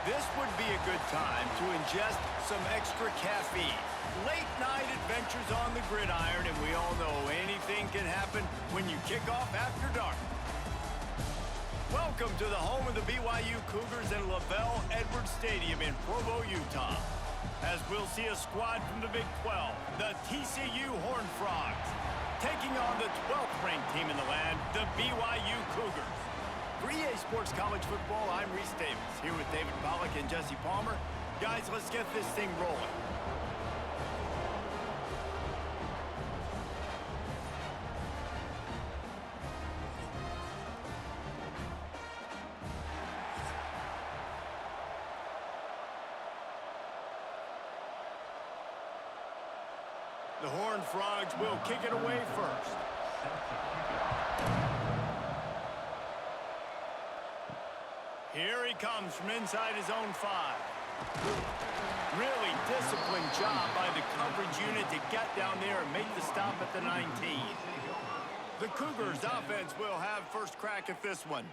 This would be a good time to ingest some extra caffeine. Late night adventures on the gridiron, and we all know anything can happen when you kick off after dark. Welcome to the home of the BYU Cougars at Lavelle Edwards Stadium in Provo, Utah. As we'll see a squad from the Big 12, the TCU Horned Frogs, taking on the 12th ranked team in the land, the BYU Cougars. For EA Sports College Football, I'm Reese Davis, here with David Pollack and Jesse Palmer. Guys, let's get this thing rolling. The Horned Frogs will kick it away first. Here he comes from inside his own 5. Really disciplined job by the coverage unit to get down there and make the stop at the 19. The Cougars offense will have first crack at this one.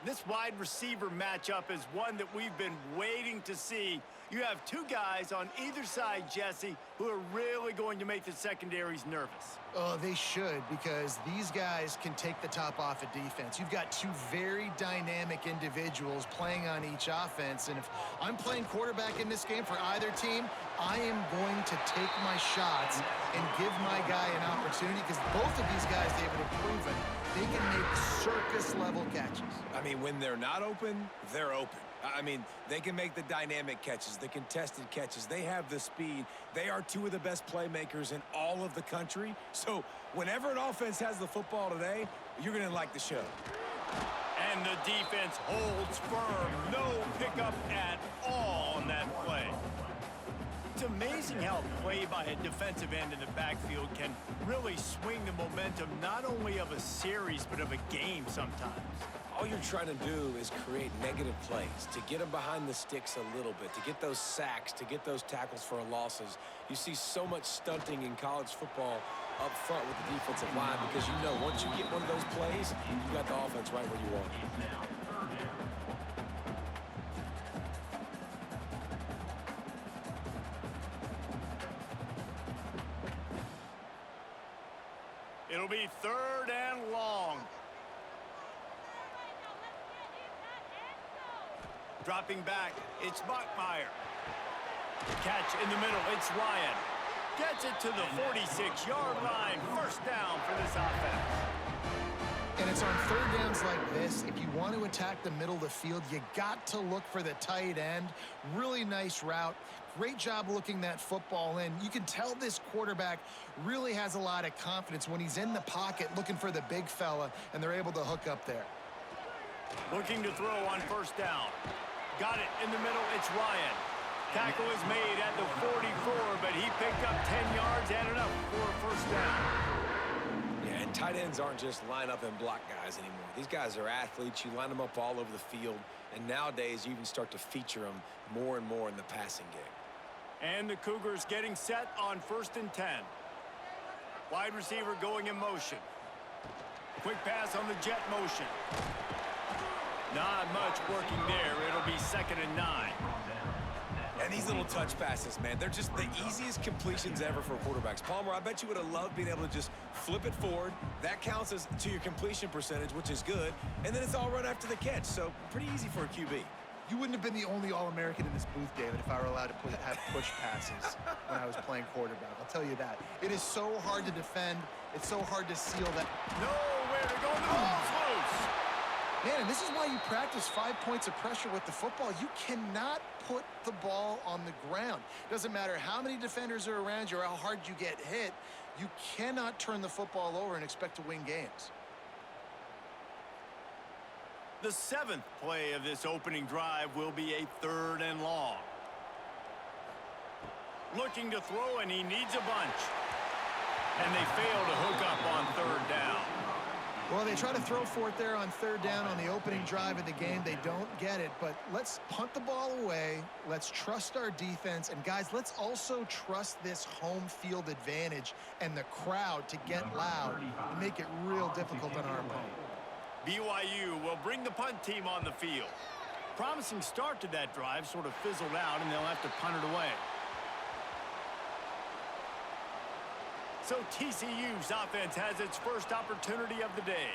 This wide receiver matchup is one that we've been waiting to see. You have two guys on either side, Jesse, who are really going to make the secondaries nervous. Oh, they should, because these guys can take the top off a defense. You've got two very dynamic individuals playing on each offense, and if I'm playing quarterback in this game for either team, I am going to take my shots and give my guy an opportunity, because both of these guys, David, have proven they can make circus-level catches. I mean, when they're not open, they're open. I mean, they can make the dynamic catches, the contested catches. They have the speed. They are two of the best playmakers in all of the country. So whenever an offense has the football today, you're going to like the show. And the defense holds firm. No pickup at all on that play. It's amazing how a play by a defensive end in the backfield can really swing the momentum not only of a series but of a game sometimes. All you're trying to do is create negative plays, to get them behind the sticks a little bit, to get those sacks, to get those tackles for losses. You see so much stunting in college football up front with the defensive line because you know once you get one of those plays, you got the offense right where you want it. It'll be 3rd and long. Dropping back, it's Bachmeyer. Catch in the middle, it's Ryan. Gets it to the 46-yard line. First down for this offense. And it's on 3rd downs like this. If you want to attack the middle of the field, you got to look for the tight end. Really nice route. Great job looking that football in. You can tell this quarterback really has a lot of confidence when he's in the pocket looking for the big fella, and they're able to hook up there. Looking to throw on 1st down. Got it in the middle, it's Ryan. Tackle is made at the 44, but he picked up 10 yards and enough for a 1st down. Yeah, and tight ends aren't just line up and block guys anymore. These guys are athletes. You line them up all over the field, and nowadays you even start to feature them more and more in the passing game. And the Cougars getting set on 1st and 10. Wide receiver going in motion. Quick pass on the jet motion. Not much working there. It'll be 2nd and 9. And these little touch passes, man, they're just the easiest completions ever for quarterbacks. Palmer, I bet you would have loved being able to just flip it forward. That counts as to your completion percentage, which is good. And then it's all run after the catch, so pretty easy for a QB. You wouldn't have been the only All-American in this booth, David, if I were allowed to have push passes when I was playing quarterback. I'll tell you that. It is so hard to defend. It's so hard to seal that. Nowhere to go. The ball's loose. Man, and this is why you practice 5 points of pressure with the football. You cannot put the ball on the ground. Doesn't matter how many defenders are around you or how hard you get hit. You cannot turn the football over and expect to win games. The 7th play of this opening drive will be a 3rd and long. Looking to throw, and he needs a bunch. And they fail to hook up on 3rd down. Well, they try to throw for it there on 3rd down on the opening drive of the game. They don't get it, but let's punt the ball away. Let's trust our defense. And, guys, let's also trust this home field advantage and the crowd to get loud and make it real difficult on our opponent. BYU will bring the punt team on the field. Promising start to that drive, sort of fizzled out, and they'll have to punt it away. So TCU's offense has its first opportunity of the day.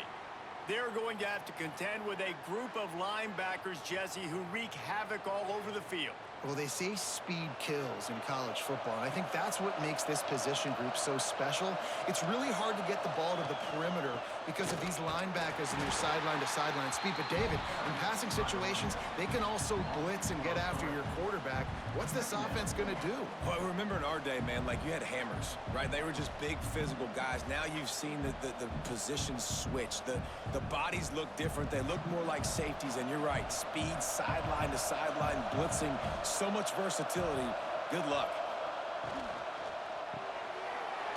They're going to have to contend with a group of linebackers, Jesse, who wreak havoc all over the field. Well, they say speed kills in college football, and I think that's what makes this position group so special. It's really hard to get the ball to the perimeter because of these linebackers and their sideline-to-sideline speed. But, David, in passing situations, they can also blitz and get after your quarterback. What's this offense going to do? Well, remember in our day, man, like you had hammers, right? They were just big physical guys. Now you've seen the positions switch. The bodies look different. They look more like safeties, and you're right. Speed, sideline to sideline, blitzing. So much versatility. Good luck.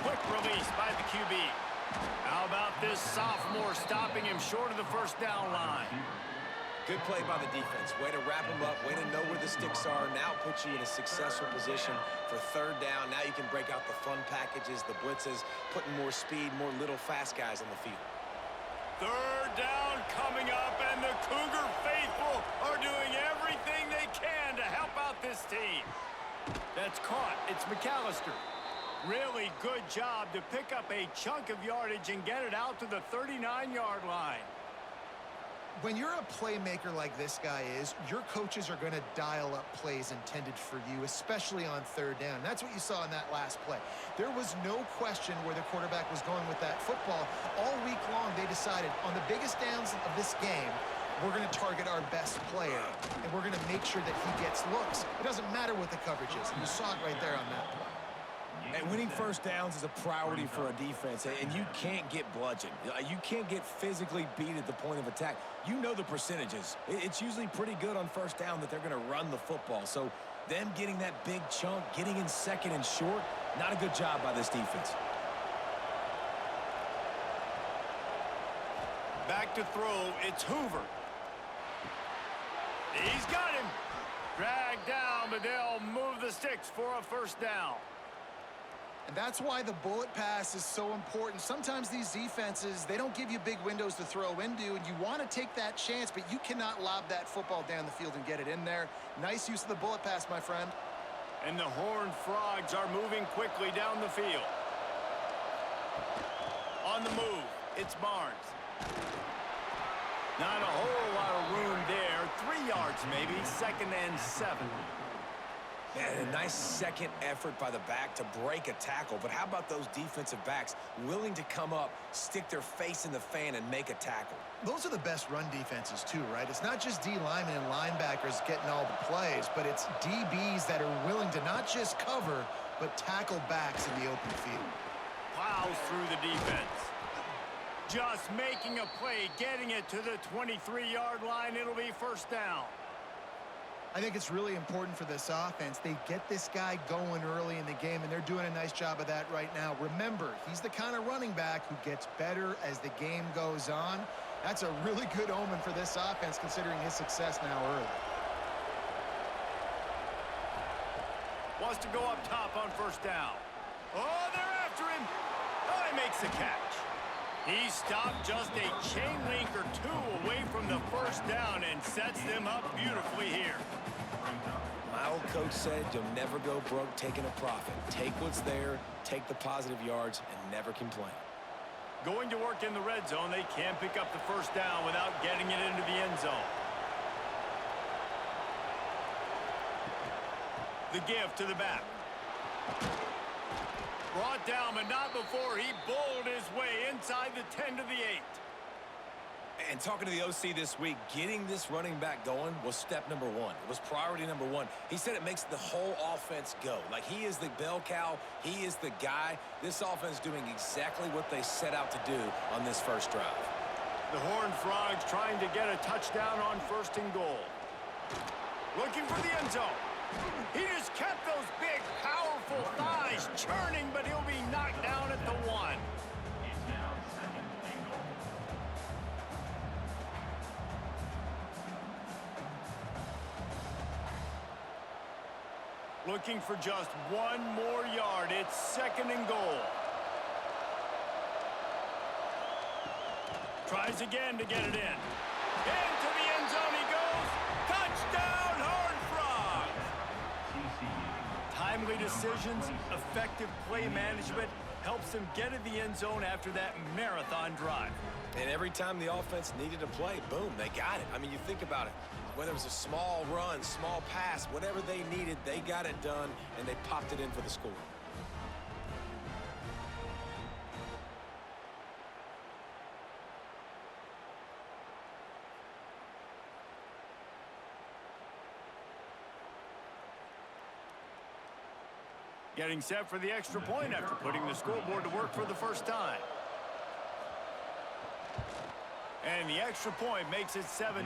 Quick release by the QB. How about this sophomore stopping him short of the first down line? Good play by the defense. Way to wrap him up. Way to know where the sticks are. Now put you in a successful position for third down. Now you can break out the fun packages, the blitzes, putting more speed, more little fast guys on the field. Third down coming up, and the Cougar faithful are doing everything they can to help out this team. That's caught. It's McAllister. Really good job to pick up a chunk of yardage and get it out to the 39-yard line. When you're a playmaker like this guy is, your coaches are going to dial up plays intended for you, especially on third down. That's what you saw in that last play. There was no question where the quarterback was going with that football. All week long, they decided on the biggest downs of this game, we're going to target our best player, and we're going to make sure that he gets looks. It doesn't matter what the coverage is. And you saw it right there on that play. And winning first downs is a priority for a defense, and you can't get bludgeoned. You can't get physically beat at the point of attack. You know the percentages. It's usually pretty good on first down that they're going to run the football. So them getting that big chunk, getting in second and short, not a good job by this defense. Back to throw, it's Hoover. He's got him. Dragged down, but they'll move the sticks for a first down. And that's why the bullet pass is so important. Sometimes these defenses, they don't give you big windows to throw into, and you want to take that chance, but you cannot lob that football down the field and get it in there. Nice use of the bullet pass, my friend. And the Horned Frogs are moving quickly down the field. On the move, it's Barnes. Not a whole lot of room there. 3 yards maybe, 2nd and 7. And a nice second effort by the back to break a tackle. But how about those defensive backs willing to come up, stick their face in the fan, and make a tackle? Those are the best run defenses too, right? It's not just D linemen and linebackers getting all the plays, but it's DBs that are willing to not just cover, but tackle backs in the open field. Plows through the defense. Just making a play, getting it to the 23-yard line. It'll be first down. I think it's really important for this offense. They get this guy going early in the game, and they're doing a nice job of that right now. Remember, he's the kind of running back who gets better as the game goes on. That's a really good omen for this offense, considering his success now early. Wants to go up top on first down. Oh, they're after him. Oh, he makes the catch. He stopped just a chain link or two away from the first down and sets them up beautifully here. My old coach said you'll never go broke taking a profit. Take what's there, take the positive yards, and never complain. Going to work in the red zone, they can't pick up the first down without getting it into the end zone. The give to the back. Brought down, but not before he bowled his way inside the 10 to the 8. And talking to the OC this week, getting this running back going was step number one. It was priority number one. He said it makes the whole offense go. Like, he is the bell cow. He is the guy. This offense doing exactly what they set out to do on this first drive. The Horned Frogs trying to get a touchdown on 1st and goal. Looking for the end zone. He just kept those big, powerful thighs churning, but he'll be knocked down at the 1. Looking for just 1 more yard. It's 2nd and goal. Tries again to get it in. Into the end zone he goes. Touchdown! early decisions, effective play management helps them get to the end zone after that marathon drive. And every time the offense needed a play, boom, they got it. I mean, you think about it. Whether it was a small run, small pass, whatever they needed, they got it done, and they popped it in for the score. Getting set for the extra point after putting the scoreboard to work for the first time. And the extra point makes it 7-0.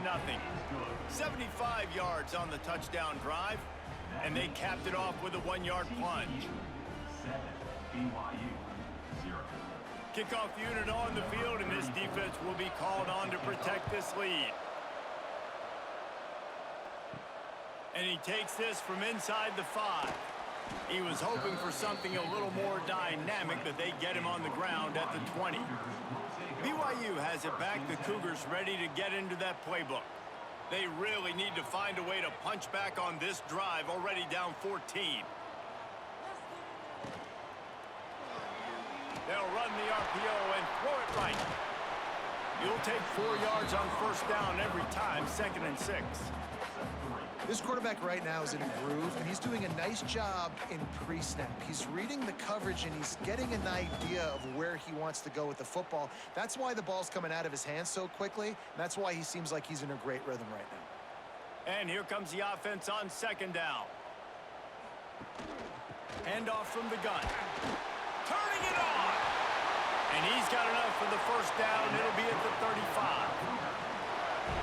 75 yards on the touchdown drive, and they capped it off with a 1-yard plunge. Kickoff unit on the field, and this defense will be called on to protect this lead. And he takes this from inside the 5. He was hoping for something a little more dynamic, but they get him on the ground at the 20. BYU has it back. The Cougars ready to get into that playbook. They really need to find a way to punch back on this drive, already down 14. They'll run the RPO and throw it right. You'll take 4 yards on first down every time, 2nd and 6. This quarterback right now is in a groove, and he's doing a nice job in pre-snap. He's reading the coverage, and he's getting an idea of where he wants to go with the football. That's why the ball's coming out of his hands so quickly, and that's why he seems like he's in a great rhythm right now. And here comes the offense on 2nd down. Handoff from the gun. Turning it on! And he's got enough for the first down. It'll be at the 35.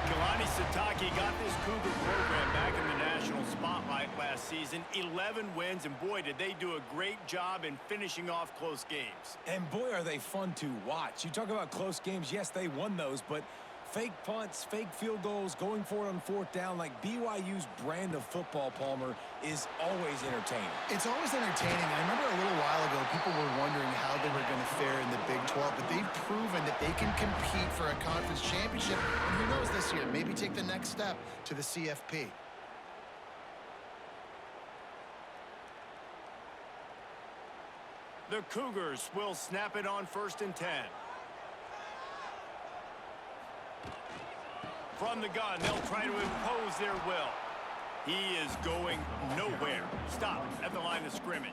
Kalani Sitake got this Cougar program back in the national spotlight last season. 11 wins, and boy, did they do a great job in finishing off close games. And boy, are they fun to watch. You talk about close games, yes, they won those, but fake punts, fake field goals, going for it on 4th down, like BYU's brand of football, Palmer, is always entertaining. It's always entertaining. I remember a little while ago, people were wondering how they were going to fare in the Big 12, but they've proven that they can compete for a conference championship, and who knows this year, maybe take the next step to the CFP. The Cougars will snap it on 1st and 10. From the gun, they'll try to impose their will. He is going nowhere. Stop at the line of scrimmage.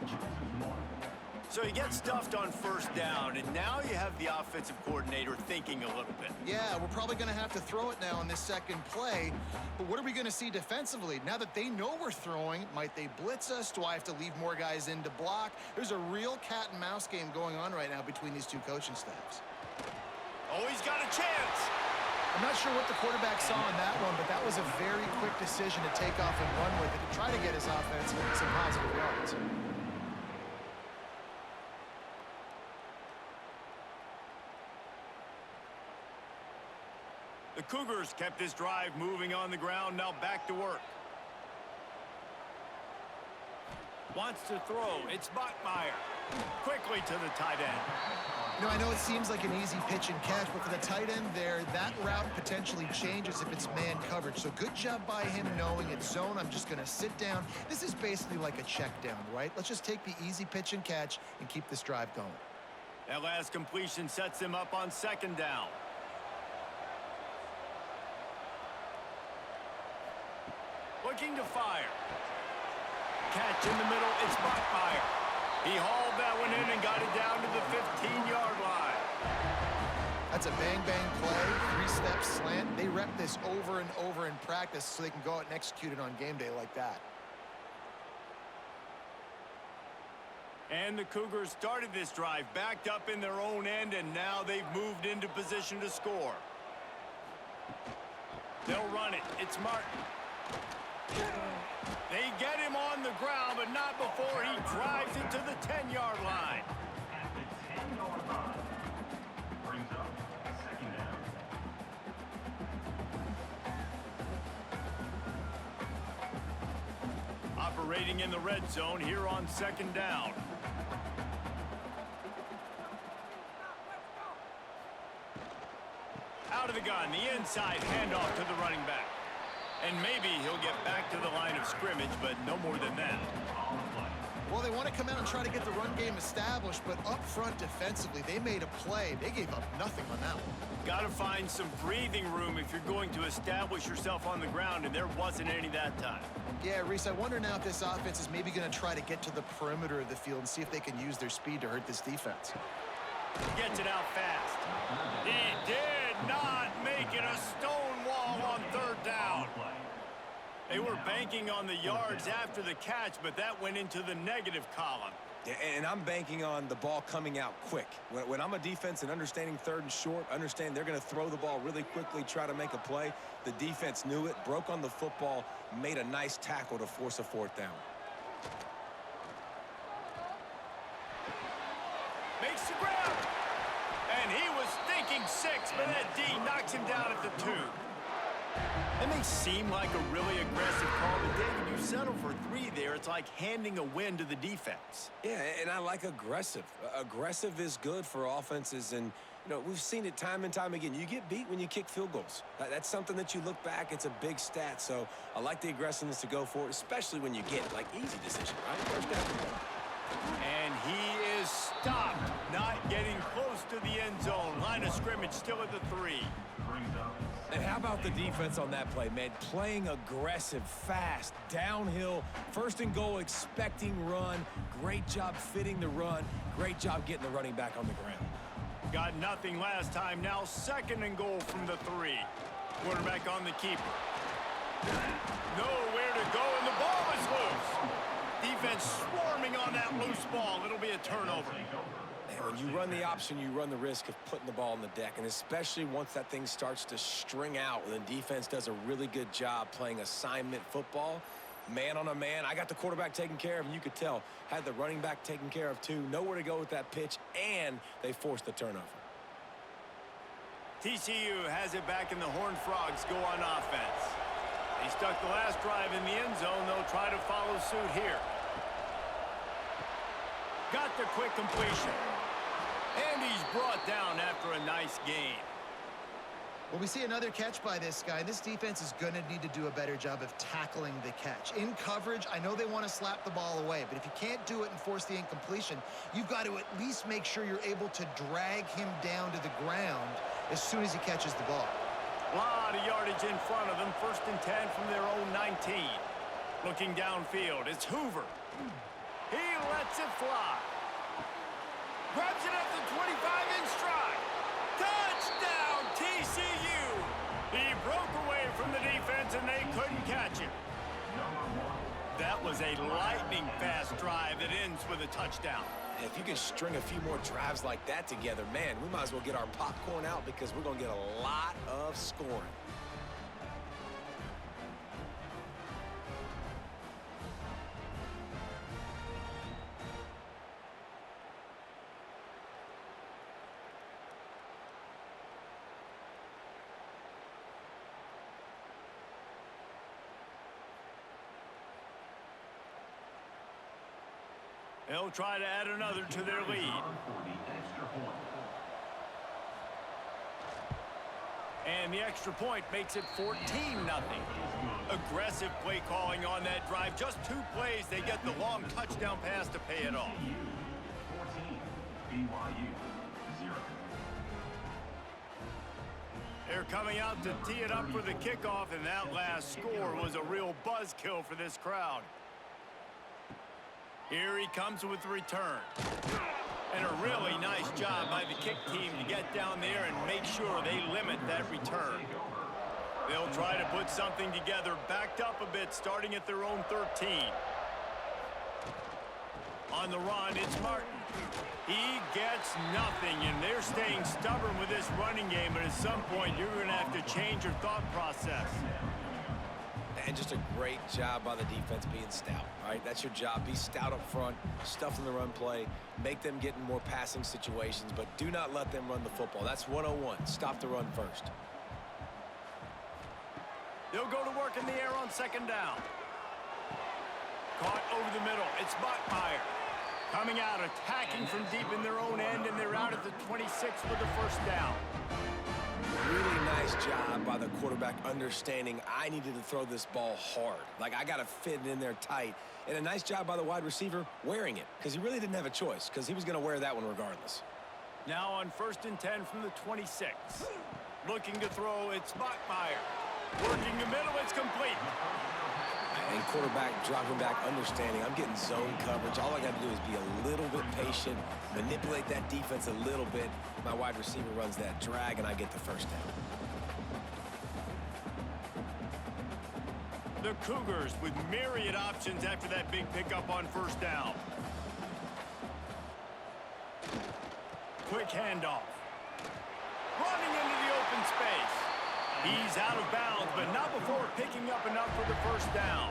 So he gets stuffed on 1st down, and now you have the offensive coordinator thinking a little bit. Yeah, we're probably going to have to throw it now on this second play, but what are we going to see defensively? Now that they know we're throwing, might they blitz us? Do I have to leave more guys in to block? There's a real cat and mouse game going on right now between these two coaching staffs. Oh, he's got a chance. I'm not sure what the quarterback saw on that one, but that was a very quick decision to take off and run with it to try to get his offense some positive yards. The Cougars kept this drive moving on the ground, now back to work. Wants to throw. It's Bachmeier. Quickly to the tight end. You know, I know it seems like an easy pitch and catch, but for the tight end there, that route potentially changes if it's man coverage. So good job by him knowing it's zone. I'm just going to sit down. This is basically like a check down, right? Let's just take the easy pitch and catch and keep this drive going. That last completion sets him up on 2nd down. Looking to fire. Catch in the middle, it's Bachmeier. He hauled that one in and got it down to the 15-yard line. That's a bang-bang play, 3-step slant. They rep this over and over in practice so they can go out and execute it on game day like that. And the Cougars started this drive backed up in their own end, and now they've moved into position to score. They'll run it. It's Martin. They get him on the ground, but not before he drives it to the 10-yard line. Operating in the red zone here on 2nd down. Out of the gun, the inside handoff to the running back. And maybe he'll get back to the line of scrimmage, but no more than that. Well, they want to come out and try to get the run game established, but up front defensively, they made a play. They gave up nothing on that one. Got to find some breathing room if you're going to establish yourself on the ground, and there wasn't any that time. Yeah, Reese, I wonder now if this offense is maybe going to try to get to the perimeter of the field and see if they can use their speed to hurt this defense. Gets it out fast. He did not make it a stone wall on third down. They were banking on the yards after the catch, but that went into the negative column. Yeah, and I'm banking on the ball coming out quick. When I'm a defense and understanding third and short, understand they're going to throw the ball really quickly, try to make a play. The defense knew it, broke on the football, made a nice tackle to force a fourth down. Makes the grab. And he was thinking 6, but that D knocks him down at the 2. It may seem like a really aggressive call, but David, you settle for 3 there. It's like handing a win to the defense. Yeah, and I like aggressive. Aggressive is good for offenses, and you know we've seen it time and time again. You get beat when you kick field goals. That's something that you look back. It's a big stat, so I like the aggressiveness to go for it, especially when you get it. Like easy decision, right? First down. And he is stopped, not getting close to the end zone. Line of scrimmage still at the 3. And how about the defense on that play, man? Playing aggressive, fast, downhill, first and goal, expecting run. Great job fitting the run. Great job getting the running back on the ground. Got nothing last time. Now 2nd and goal from the 3. Quarterback on the keeper. Nowhere to go, and the ball is loose. Defense swarming on that loose ball. It'll be a turnover. When you run the option, you run the risk of putting the ball on the deck, and especially once that thing starts to string out, and the defense does a really good job playing assignment football, man on a man. I got the quarterback taken care of, and you could tell, had the running back taken care of too. Nowhere to go with that pitch, and they forced the turnover. TCU has it back, and the Horned Frogs go on offense. They stuck the last drive in the end zone. They'll try to follow suit here. Got the quick completion. And he's brought down after a nice gain. Well, we see another catch by this guy. This defense is going to need to do a better job of tackling the catch. In coverage, I know they want to slap the ball away, but if you can't do it and force the incompletion, you've got to at least make sure you're able to drag him down to the ground as soon as he catches the ball. A lot of yardage in front of them. 1st and 10 from their own 19. Looking downfield, it's Hoover. He lets it fly. Grabs it at the 25 in stride. Touchdown, TCU. He broke away from the defense, and they couldn't catch him. That was a lightning-fast drive that ends with a touchdown. If you can string a few more drives like that together, man, we might as well get our popcorn out because we're going to get a lot of scoring. They'll try to add another to their lead. And the extra point makes it 14-0. Aggressive play calling on that drive. Just 2 plays, they get the long touchdown pass to pay it off. 14, BYU 0. They're coming out to tee it up for the kickoff, and that last score was a real buzzkill for this crowd. Here he comes with the return. And a really nice job by the kick team to get down there and make sure they limit that return. They'll try to put something together, backed up a bit, starting at their own 13. On the run, it's Martin. He gets nothing, and they're staying stubborn with this running game, but at some point, you're going to have to change your thought process. And just a great job by the defense being stout, right? That's your job. Be stout up front, stuff in the run play, make them get in more passing situations, but do not let them run the football. That's 101. Stop the run first. They'll go to work in the air on 2nd down. Caught over the middle. It's Bachmeier. Coming out, attacking from deep in their own end, and they're out at the 26 for the 1st down. really nice job by the quarterback understanding I needed to throw this ball hard. Like, I got to fit it in there tight. And a nice job by the wide receiver wearing it, because he really didn't have a choice, because he was going to wear that one regardless. Now on 1st and 10 from the 26. Looking to throw, it's Bachmeier. Working the middle, it's complete. And quarterback dropping back, understanding I'm getting zone coverage. All I got to do is be a little bit patient, manipulate that defense a little bit. My wide receiver runs that drag, and I get the first down. The Cougars with myriad options after that big pickup on 1st down. Quick handoff. Running into the open space. He's out of bounds, but not before picking up enough for the 1st down.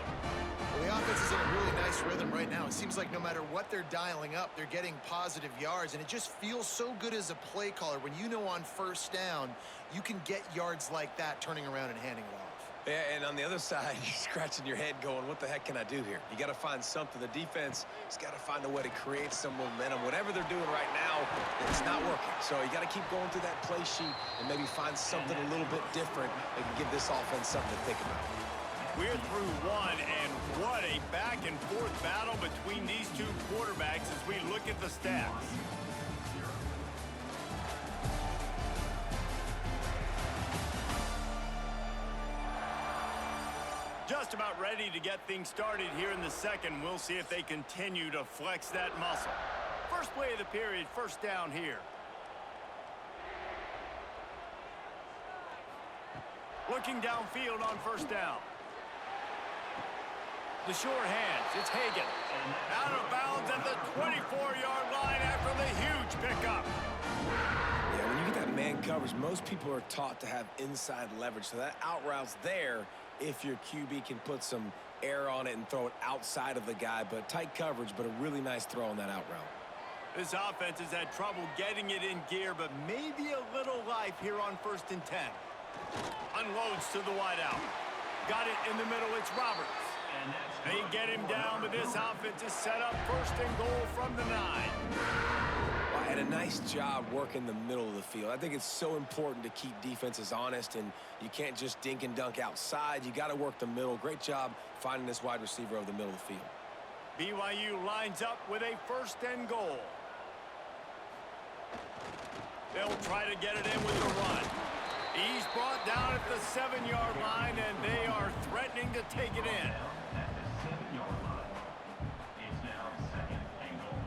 Well, the offense is in a really nice rhythm right now. It seems like no matter what they're dialing up, they're getting positive yards, and it just feels so good as a play caller when you know on 1st down you can get yards like that turning around and handing it off. Yeah, and on the other side, you're scratching your head going, what the heck can I do here? You got to find something. The defense has got to find a way to create some momentum. Whatever they're doing right now, it's not working. So you got to keep going through that play sheet and maybe find something a little bit different that can give this offense something to think about. We're through one, and what a back-and-forth battle between these two quarterbacks as we look at the stats. Just about ready to get things started here in the second. We'll see if they continue to flex that muscle. First play of the period, 1st down here. Looking downfield on 1st down. The short hands, it's Hagan. Out of bounds at the 24-yard line after the huge pickup. Yeah, when you get that man coverage, most people are taught to have inside leverage. So that out route's there if your QB can put some air on it and throw it outside of the guy. But tight coverage, but a really nice throw on that out route. This offense has had trouble getting it in gear, but maybe a little life here on 1st and 10. Unloads to the wideout. Got it in the middle, it's Roberts. They get him down, but this offense is set up 1st and goal from the 9. Well, and a nice job working the middle of the field. I think it's so important to keep defenses honest, and you can't just dink and dunk outside. You got to work the middle. Great job finding this wide receiver over the middle of the field. BYU lines up with a 1st and goal. They'll try to get it in with the run. He's brought down at the 7-yard line, and they are threatening to take it in. At the 7-yard line. It's now 2nd and goal.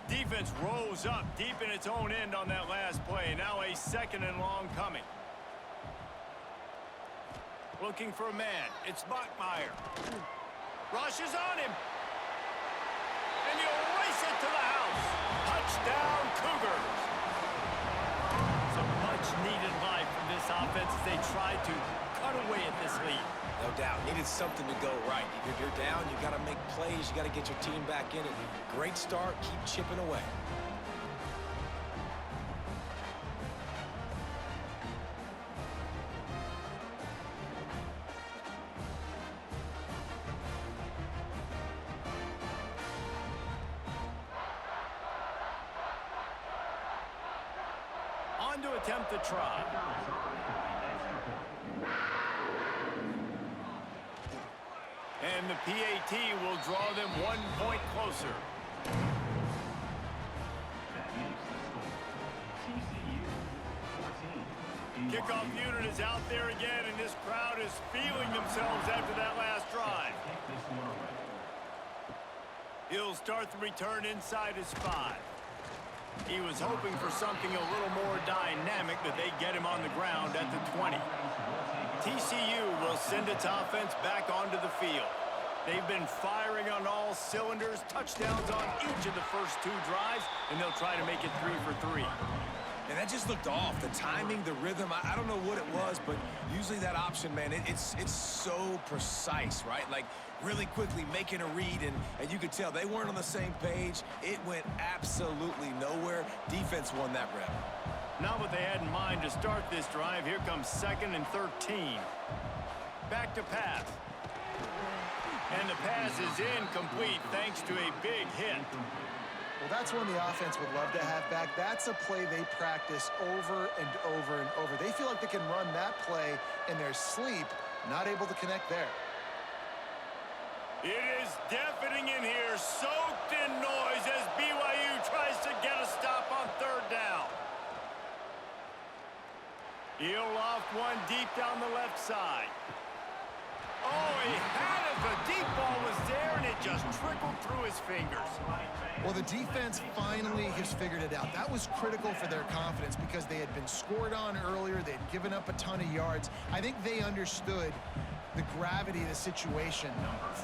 Defense rose up deep in its own end on that last play. Now a 2nd and long coming. Looking for a man. It's Bachmeier. Rushes on him. And he'll race it to the house. Touchdown, Cougars. Some much-needed life from this offense as they try to cut away at this lead. No doubt. Needed something to go right. If you're down, you got to make plays. You got to get your team back in it. Great start. Keep chipping away. On to attempt the try. And the PAT will draw them 1 point closer. That makes the score. TCU 14. Kickoff unit is out there again, and this crowd is feeling themselves after that last drive. Take this one away. He'll start the return inside his 5. He was hoping for something a little more dynamic, but they get him on the ground at the 20. TCU will send its offense back onto the field. They've been firing on all cylinders, touchdowns on each of the first 2 drives, and they'll try to make it 3 for 3. And that just looked off. The timing, the rhythm, I don't know what it was, but usually that option, man, it's so precise, right? Like, really quickly making a read, and you could tell they weren't on the same page. It went absolutely nowhere. Defense won that rep. Not what they had in mind to start this drive. Here comes 2nd and 13. Back to pass. And the pass is incomplete thanks to a big hit. Well, that's one the offense would love to have back. That's a play they practice over and over and over. They feel like they can run that play in their sleep, not able to connect there. It is deafening in here, soaked in noise as BYU tries to get a stop on third down. He'll loft one deep down the left side. Oh, he had it. The deep ball was there, and it just trickled through his fingers. Well, the defense finally has figured it out. That was critical for their confidence because they had been scored on earlier. They had given up a ton of yards. I think they understood the gravity of the situation.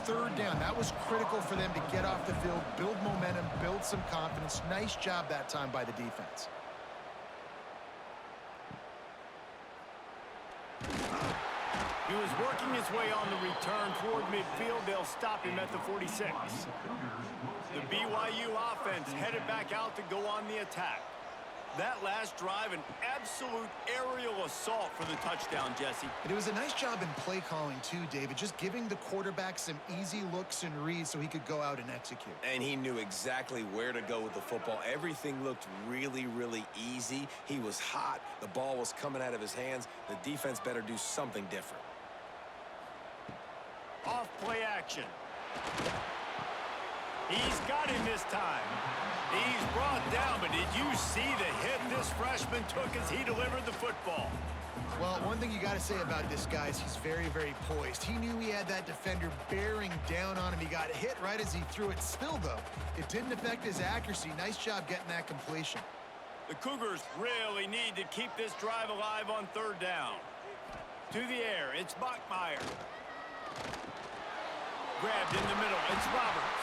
Third down, that was critical for them to get off the field, build momentum, build some confidence. Nice job that time by the defense. He was working his way on the return toward midfield. They'll stop him at the 46. The BYU offense headed back out to go on the attack. That last drive, an absolute aerial assault for the touchdown, Jesse. And it was a nice job in play calling too, David, just giving the quarterback some easy looks and reads so he could go out and execute. And he knew exactly where to go with the football. Everything looked really, really easy. He was hot. The ball was coming out of his hands. The defense better do something different. Off play action. He's got him this time. He's brought down, but did you see the hit this freshman took as he delivered the football? Well, one thing you got to say about this guy is he's very, very poised. He knew he had that defender bearing down on him. He got hit right as he threw it. Still, though, it didn't affect his accuracy. Nice job getting that completion. The Cougars really need to keep this drive alive on third down. To the air, it's Bachmeier. Grabbed in the middle, it's Roberts.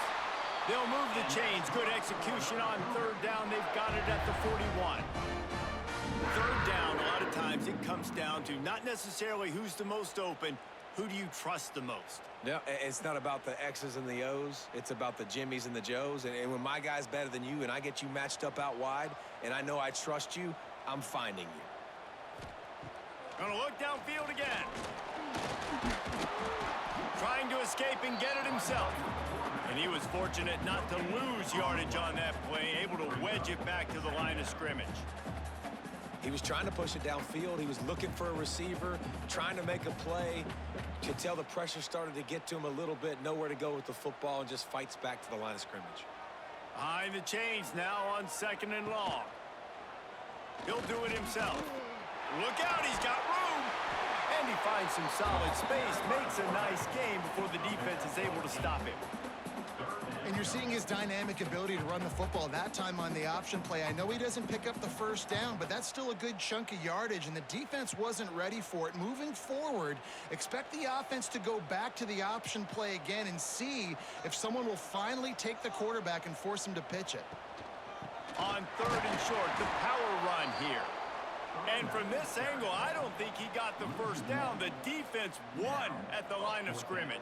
They'll move the chains. Good execution on third down. They've got it at the 41. Third down, a lot of times it comes down to not necessarily who's the most open, who do you trust the most? No, it's not about the X's and the O's. It's about the Jimmies and the Joes. And when my guy's better than you and I get you matched up out wide and I know I trust you, I'm finding you. Gonna look downfield again. Trying to escape and get it himself. And he was fortunate not to lose yardage on that play, able to wedge it back to the line of scrimmage. He was trying to push it downfield. He was looking for a receiver, trying to make a play. You could tell the pressure started to get to him a little bit, nowhere to go with the football, and just fights back to the line of scrimmage. Behind the chains now on 2nd and long. He'll do it himself. Look out, he's got room. And he finds some solid space, makes a nice game before the defense is able to stop him. And you're seeing his dynamic ability to run the football, that time on the option play. I know he doesn't pick up the first down, but that's still a good chunk of yardage, and the defense wasn't ready for it. Moving forward, expect the offense to go back to the option play again and see if someone will finally take the quarterback and force him to pitch it. On 3rd and short, the power run here. And from this angle, I don't think he got the first down. The defense won at the line of scrimmage.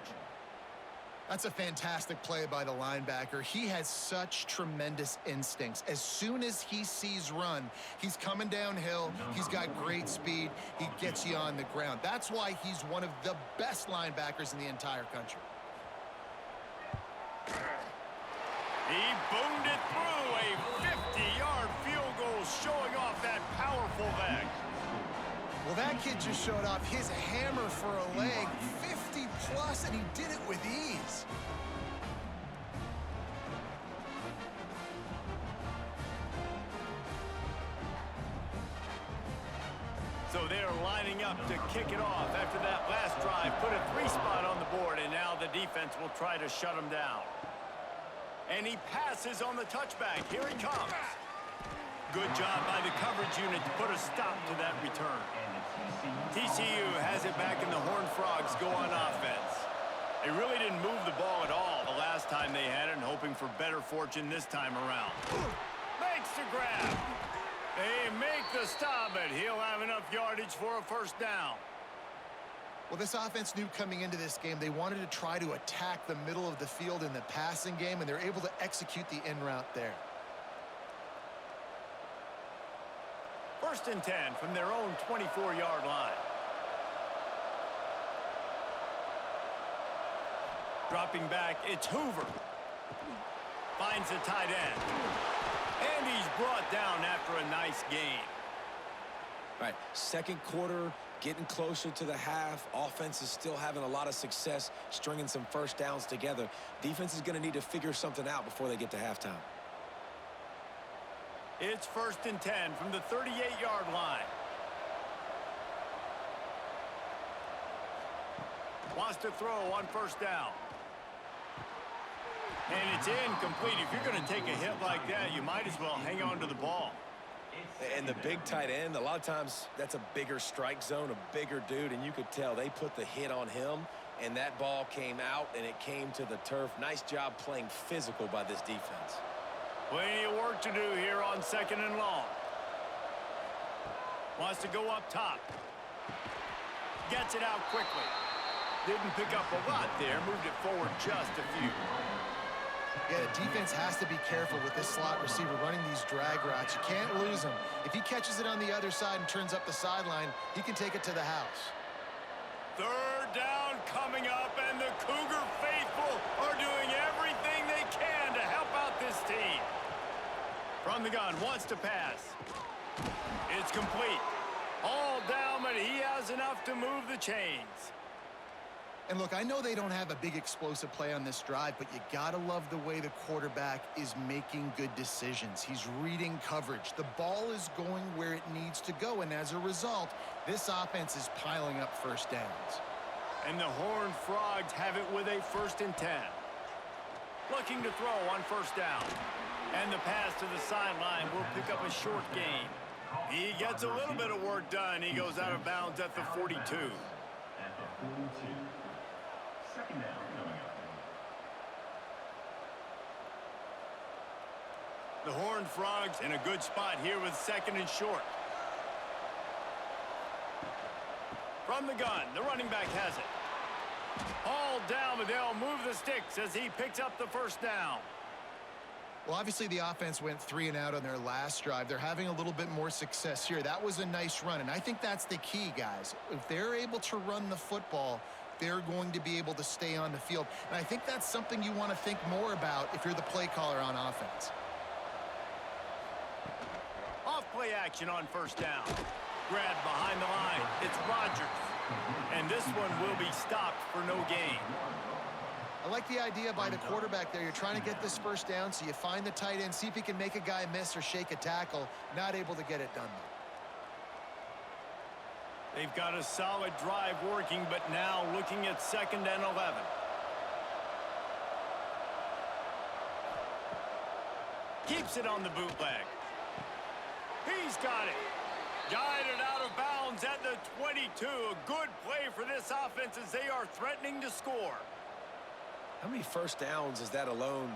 That's a fantastic play by the linebacker. He has such tremendous instincts. As soon as he sees run, he's coming downhill. He's got great speed. He gets you on the ground. That's why he's one of the best linebackers in the entire country. He boomed it through a 50-yard field goal, showing off that powerful leg. Well, that kid just showed off his hammer for a leg, 50-plus, and he did it with ease. So they're lining up to kick it off after that last drive. Put a 3-spot on the board, and now the defense will try to shut him down. And he passes on the touchback. Here he comes. Good job by the coverage unit to put a stop to that return. TCU has it back in the Horned Frogs go on offense. They really didn't move the ball at all the last time they had it, and hoping for better fortune this time around. Makes the grab. They make the stop, but he'll have enough yardage for a first down. Well, this offense knew coming into this game they wanted to try to attack the middle of the field in the passing game, and they're able to execute the in route there. 1st and 10 from their own 24-yard line. Dropping back, it's Hoover. Finds the tight end. And he's brought down after a nice gain. All right, second quarter, getting closer to the half. Offense is still having a lot of success stringing some first downs together. Defense is going to need to figure something out before they get to halftime. It's 1st and 10 from the 38-yard line. Wants to throw on 1st down. And it's incomplete. If you're going to take a hit like that, you might as well hang on to the ball. And the big tight end, a lot of times that's a bigger strike zone, a bigger dude, and you could tell they put the hit on him, and that ball came out, and it came to the turf. Nice job playing physical by this defense. Plenty of work to do here on 2nd and long. Wants to go up top. Gets it out quickly. Didn't pick up a lot there. Moved it forward just a few. Yeah, the defense has to be careful with this slot receiver running these drag routes. You can't lose him. If he catches it on the other side and turns up the sideline, he can take it to the house. 3rd down coming up, and the Cougar faithful are doing everything they can to help out this team. From the gun, wants to pass. It's complete. All down, but he has enough to move the chains. And look, I know they don't have a big explosive play on this drive, but you gotta love the way the quarterback is making good decisions. He's reading coverage. The ball is going where it needs to go, and as a result, this offense is piling up first downs. And the Horned Frogs have it with a 1st and 10. Looking to throw on 1st down. And the pass to the sideline will pick up a short gain. He gets a little bit of work done. He goes out of bounds at the 42. At the 42. 2nd down coming up. The Horned Frogs in a good spot here with 2nd and short. From the gun, the running back has it. All down, but they'll move the sticks as he picks up the 1st down. Well, obviously the offense went 3 and out on their last drive. They're having a little bit more success here. That was a nice run, and I think that's the key, guys. If they're able to run the football, they're going to be able to stay on the field. And I think that's something you want to think more about if you're the play caller on offense. Off play action on 1st down. Grabbed behind the line. It's Rodgers. And this one will be stopped for no gain. I like the idea by the quarterback there. You're trying to get this 1st down, so you find the tight end, see if he can make a guy miss or shake a tackle. Not able to get it done, though. They've got a solid drive working, but now looking at 2nd and 11. Keeps it on the bootleg. He's got it. Guided out of bounds at the 22. A good play for this offense as they are threatening to score. How many first downs is that alone,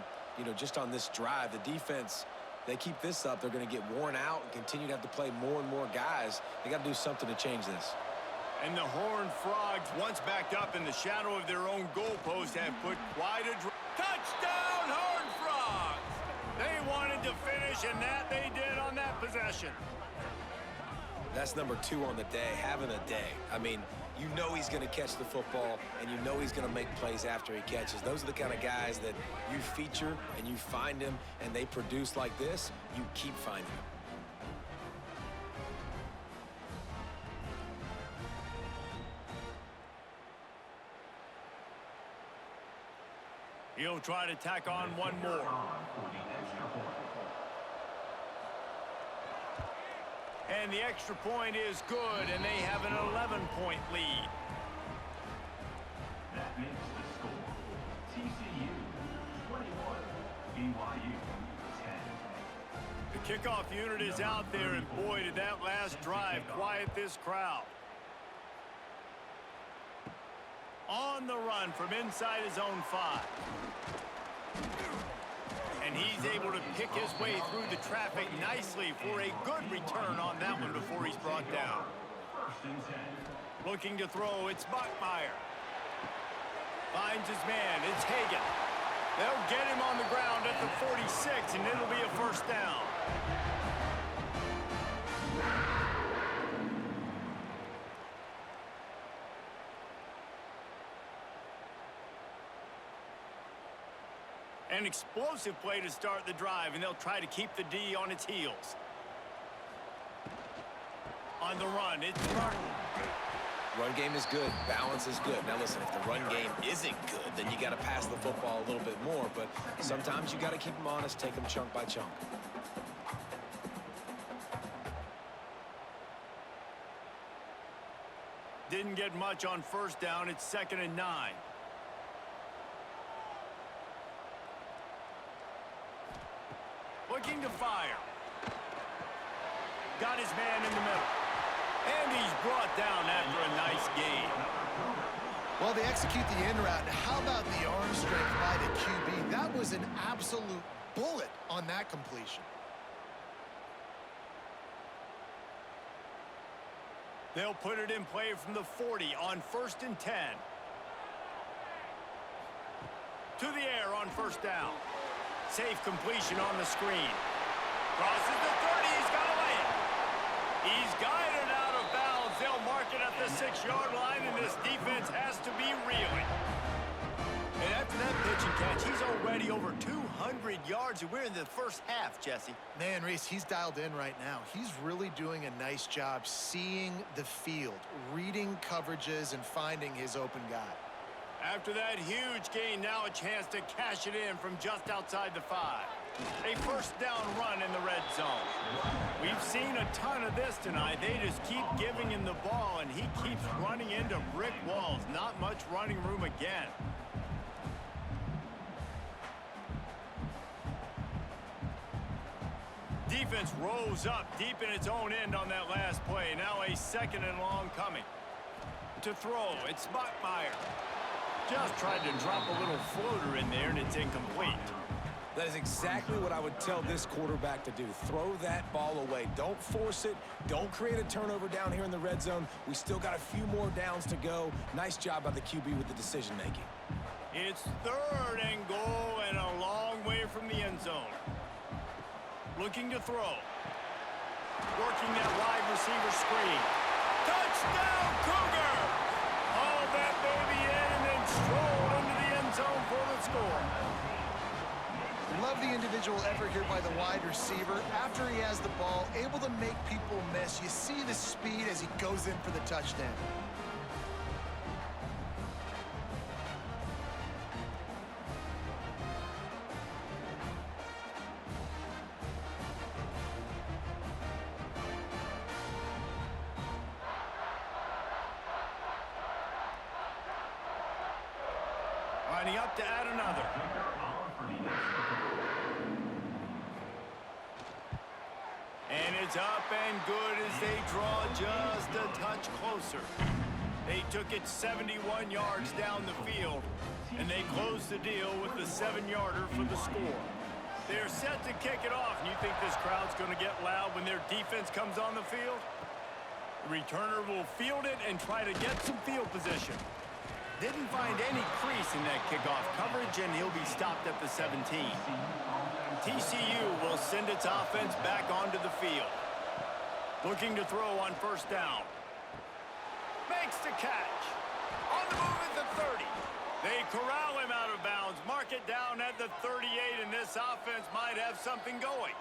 just on this drive? The defense, they keep this up, they're going to get worn out and continue to have to play more and more guys. They got to do something to change this. And the Horned Frogs, once backed up in the shadow of their own goalpost, have put quite a touchdown, Horned Frogs! They wanted to finish, and that they did on that possession. That's number 2 on the day, having a day. I mean, you know he's going to catch the football, and you know he's going to make plays after he catches. Those are the kind of guys that you feature, and you find them, and they produce like this. You keep finding them. He'll try to tack on one more. For the extra point. And the extra point is good, and they have an 11-point lead. That makes the score TCU 21, BYU 10. The kickoff unit is out there, and boy, did that last drive quiet this crowd. On the run from inside his own 5. And he's able to pick his way through the traffic nicely for a good return on that one before he's brought down. 1st and 10. Looking to throw, it's Buckmeyer. Finds his man, it's Hagan. They'll get him on the ground at the 46, and it'll be a 1st down. An explosive play to start the drive, and they'll try to keep the D on its heels. On the run, it's Martin. Run game is good. Balance is good. Now, listen, if the run game isn't good, then you got to pass the football a little bit more. But sometimes you got to keep them honest, take them chunk by chunk. Didn't get much on first down. It's 2nd and 9. Looking to fire. Got his man in the middle. And he's brought down after a nice gain. Well, they execute the in route. How about the arm strength by the QB? That was an absolute bullet on that completion. They'll put it in play from the 40 on 1st and 10. To the air on first down. Safe completion on the screen. Crosses the 30. He's got to lay it. He's guided out of bounds. They'll mark it at the 6-yard line, and this defense has to be reeling. And after that pitch and catch, he's already over 200 yards, and we're in the first half, Jesse. Man, Reese, he's dialed in right now. He's really doing a nice job seeing the field, reading coverages, and finding his open guy. After that huge gain, now a chance to cash it in from just outside the 5. A first down run in the red zone. We've seen a ton of this tonight. They just keep giving him the ball, and he keeps running into brick walls. Not much running room again. Defense rose up deep in its own end on that last play. Now a 2nd and long coming. To throw, it's Buckmeyer. Just tried to drop a little floater in there, and it's incomplete. That is exactly what I would tell this quarterback to do. Throw that ball away. Don't force it. Don't create a turnover down here in the red zone. We still got a few more downs to go. Nice job by the QB with the decision-making. It's 3rd and goal and a long way from the end zone. Looking to throw. Working that wide receiver screen. Touchdown, Cougar! Hauled that baby in and then strolled into the end zone for the score. Love the individual effort here by the wide receiver. After he has the ball, able to make people miss. You see the speed as he goes in for the touchdown. Lining up to add another. And it's up and good as they draw just a touch closer. They took it 71 yards down the field, and they closed the deal with the 7-yarder for the score. They're set to kick it off, and you think this crowd's going to get loud when their defense comes on the field? The returner will field it and try to get some field position. Didn't find any crease in that kickoff coverage, and he'll be stopped at the 17. TCU will send its offense back onto the field. Looking to throw on first down. Makes the catch. On the move at the 30. They corral him out of bounds. Mark it down at the 38, and this offense might have something going.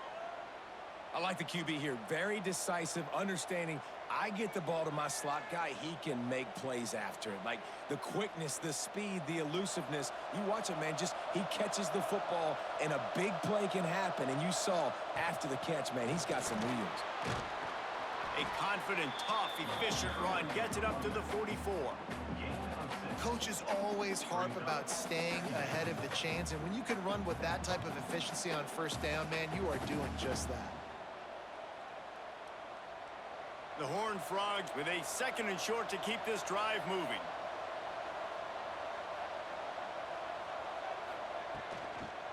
I like the QB here. Very decisive, understanding. I get the ball to my slot guy, he can make plays after it. Like the quickness, the speed, the elusiveness. You watch it, man, just he catches the football and a big play can happen. And you saw after the catch, man, he's got some wheels. A confident, tough, efficient run gets it up to the 44. Coaches always harp about staying ahead of the chains, and when you can run with that type of efficiency on first down, man, you are doing just that. The Horned Frogs with a 2nd and short to keep this drive moving.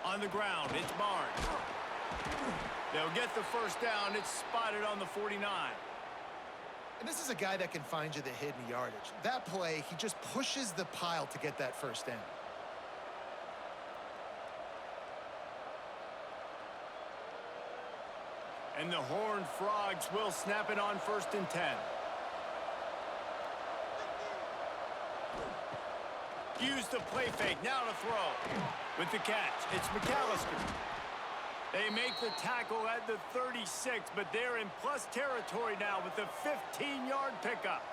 On the ground, it's Barnes. They'll get the first down. It's spotted on the 49. And this is a guy that can find you the hidden yardage. That play, he just pushes the pile to get that first down. And the Horned Frogs will snap it on 1st and 10. Use the play fake. Now to throw. With the catch, it's McAllister. They make the tackle at the 36, but they're in plus territory now with the 15-yard pickup.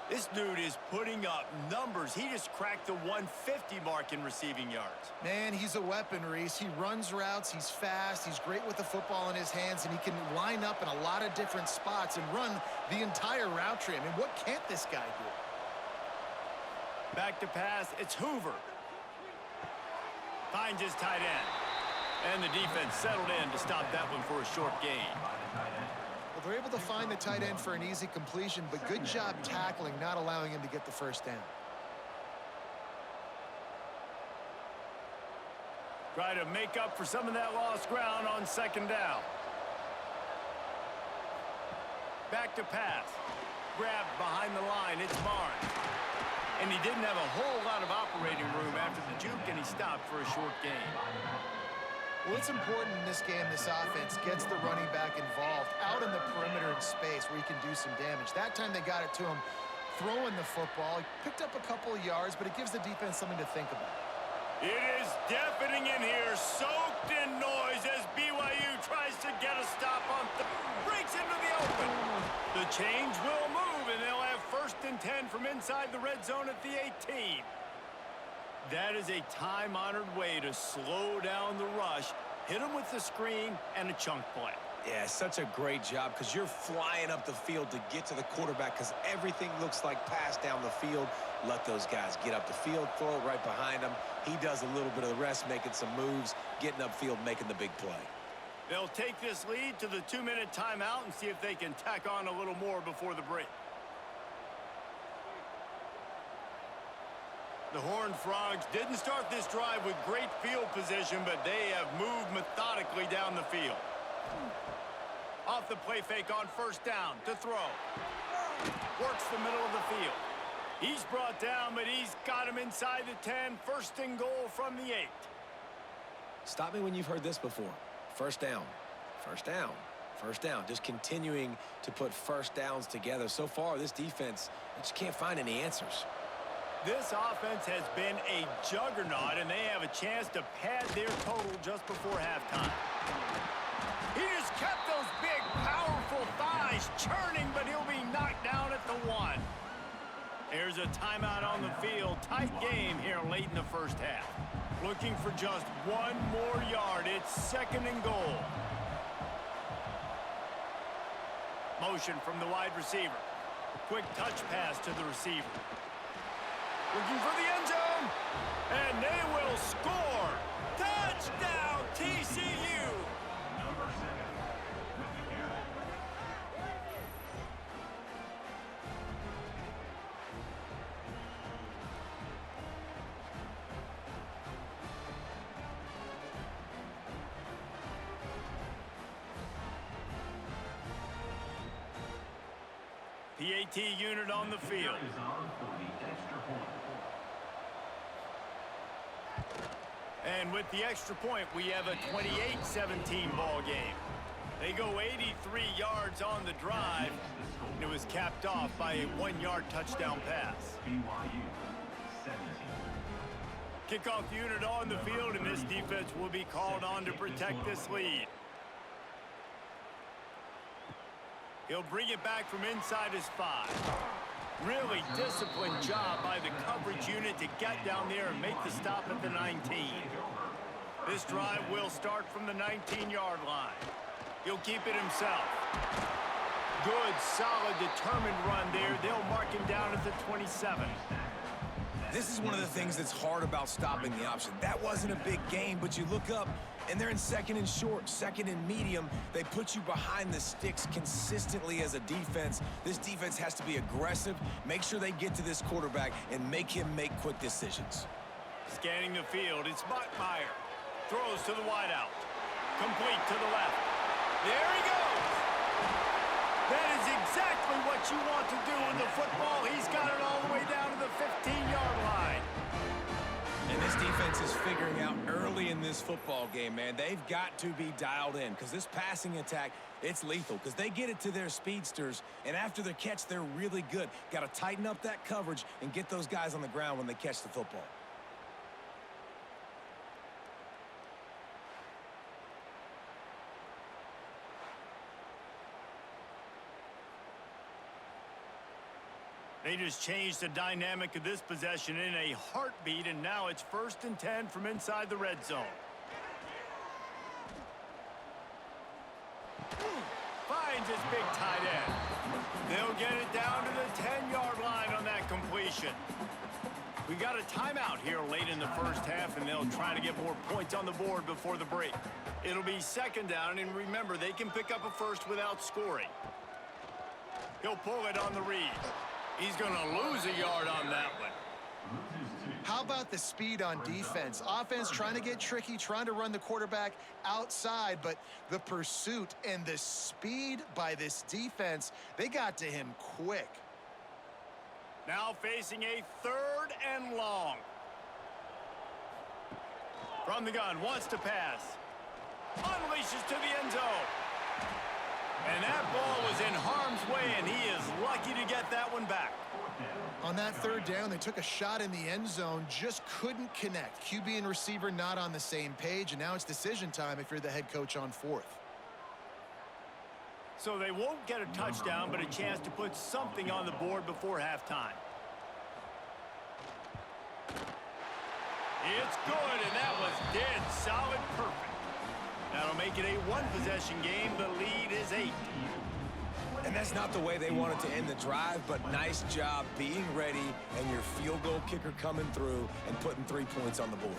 This dude is putting up numbers. He just cracked the 150 mark in receiving yards. Man, he's a weapon, Reese. He runs routes, he's fast, he's great with the football in his hands, and he can line up in a lot of different spots and run the entire route tree. I mean, what can't this guy do? Back to pass, it's Hoover. Finds his tight end. And the defense settled in to stop that one for a short gain. Well, they're able to find the tight end for an easy completion, but good job tackling, not allowing him to get the first down. Try to make up for some of that lost ground on second down. Back to pass. Grabbed behind the line, it's Barnes. And he didn't have a whole lot of operating room after the juke, and he stopped for a short gain. Well, it's important in this game, this offense gets the running back involved out in the perimeter in space where he can do some damage. That time they got it to him throwing the football. He picked up a couple of yards, but it gives the defense something to think about. It is deafening in here, soaked in noise as BYU tries to get a stop on breaks into the open. The change will move, and they'll have 1st and 10 from inside the red zone at the 18. That is a time-honored way to slow down the rush, hit them with the screen, and a chunk play. Yeah, such a great job because you're flying up the field to get to the quarterback because everything looks like pass down the field. Let those guys get up the field, throw it right behind him. He does a little bit of the rest, making some moves, getting upfield, making the big play. They'll take this lead to the 2-minute timeout and see if they can tack on a little more before the break. The Horned Frogs didn't start this drive with great field position, but they have moved methodically down the field. Off the play fake on 1st down to throw. Works the middle of the field. He's brought down, but he's got him inside the 10. 1st and goal from the 8. Stop me when you've heard this before. 1st down, 1st down, 1st down. Just continuing to put 1st downs together. So far, this defense just can't find any answers. This offense has been a juggernaut, and they have a chance to pad their total just before halftime. He just kept those big, powerful thighs churning, but he'll be knocked down at the 1. There's a timeout on the field. Tight game here late in the 1st half. Looking for just 1 more yard. It's 2nd and goal. Motion from the wide receiver. Quick touch pass to the receiver. Looking for the end zone, and they will score. Touchdown, TCU. Number 7 with the carry. PAT unit on the field. Is on for the extra point. And with the extra point, we have a 28-17 ball game. They go 83 yards on the drive, and it was capped off by a 1-yard touchdown pass. BYU 17. Kickoff unit on the field, and this defense will be called on to protect this lead. He'll bring it back from inside his 5. Really disciplined job by the coverage unit to get down there and make the stop at the 19. This drive will start from the 19-yard line. He'll keep it himself. Good, solid, determined run there. They'll mark him down at the 27. This is one of the things that's hard about stopping the option. That wasn't a big gain, but you look up, and they're in 2nd and short, 2nd and medium. They put you behind the sticks consistently as a defense. This defense has to be aggressive, make sure they get to this quarterback, and make him make quick decisions. Scanning the field, it's Bachmeier. Throws to the wideout. Complete to the left. There he goes. That is exactly what you want to do in the football. He's got it all the way down to the 15-yard line. And And this defense is figuring out early in this football game, man, they've got to be dialed in because this passing attack, it's lethal because they get it to their speedsters, and after the catch, they're really good. Got to tighten up that coverage and get those guys on the ground when they catch the football. They just changed the dynamic of this possession in a heartbeat, and now it's 1st and 10 from inside the red zone. Finds his big tight end. They'll get it down to the 10-yard line on that completion. We got a timeout here late in the first half, and they'll try to get more points on the board before the break. It'll be 2nd down, and remember, they can pick up a first without scoring. He'll pull it on the read. He's going to lose a yard on that one. How about the speed on defense? Offense trying to get tricky, trying to run the quarterback outside, but the pursuit and the speed by this defense, they got to him quick. Now facing a 3rd and long. From the gun, wants to pass. Unleashes to the end zone. And that ball was in harm's way, and he is lucky to get that one back. On that 3rd down, they took a shot in the end zone, just couldn't connect. QB and receiver not on the same page, and now it's decision time if you're the head coach on 4th. So they won't get a touchdown, but a chance to put something on the board before halftime. It's good, and that was dead solid perfect. That'll make it a 1-possession game. The lead is 8. And that's not the way they wanted to end the drive, but nice job being ready and your field goal kicker coming through and putting 3 points on the board.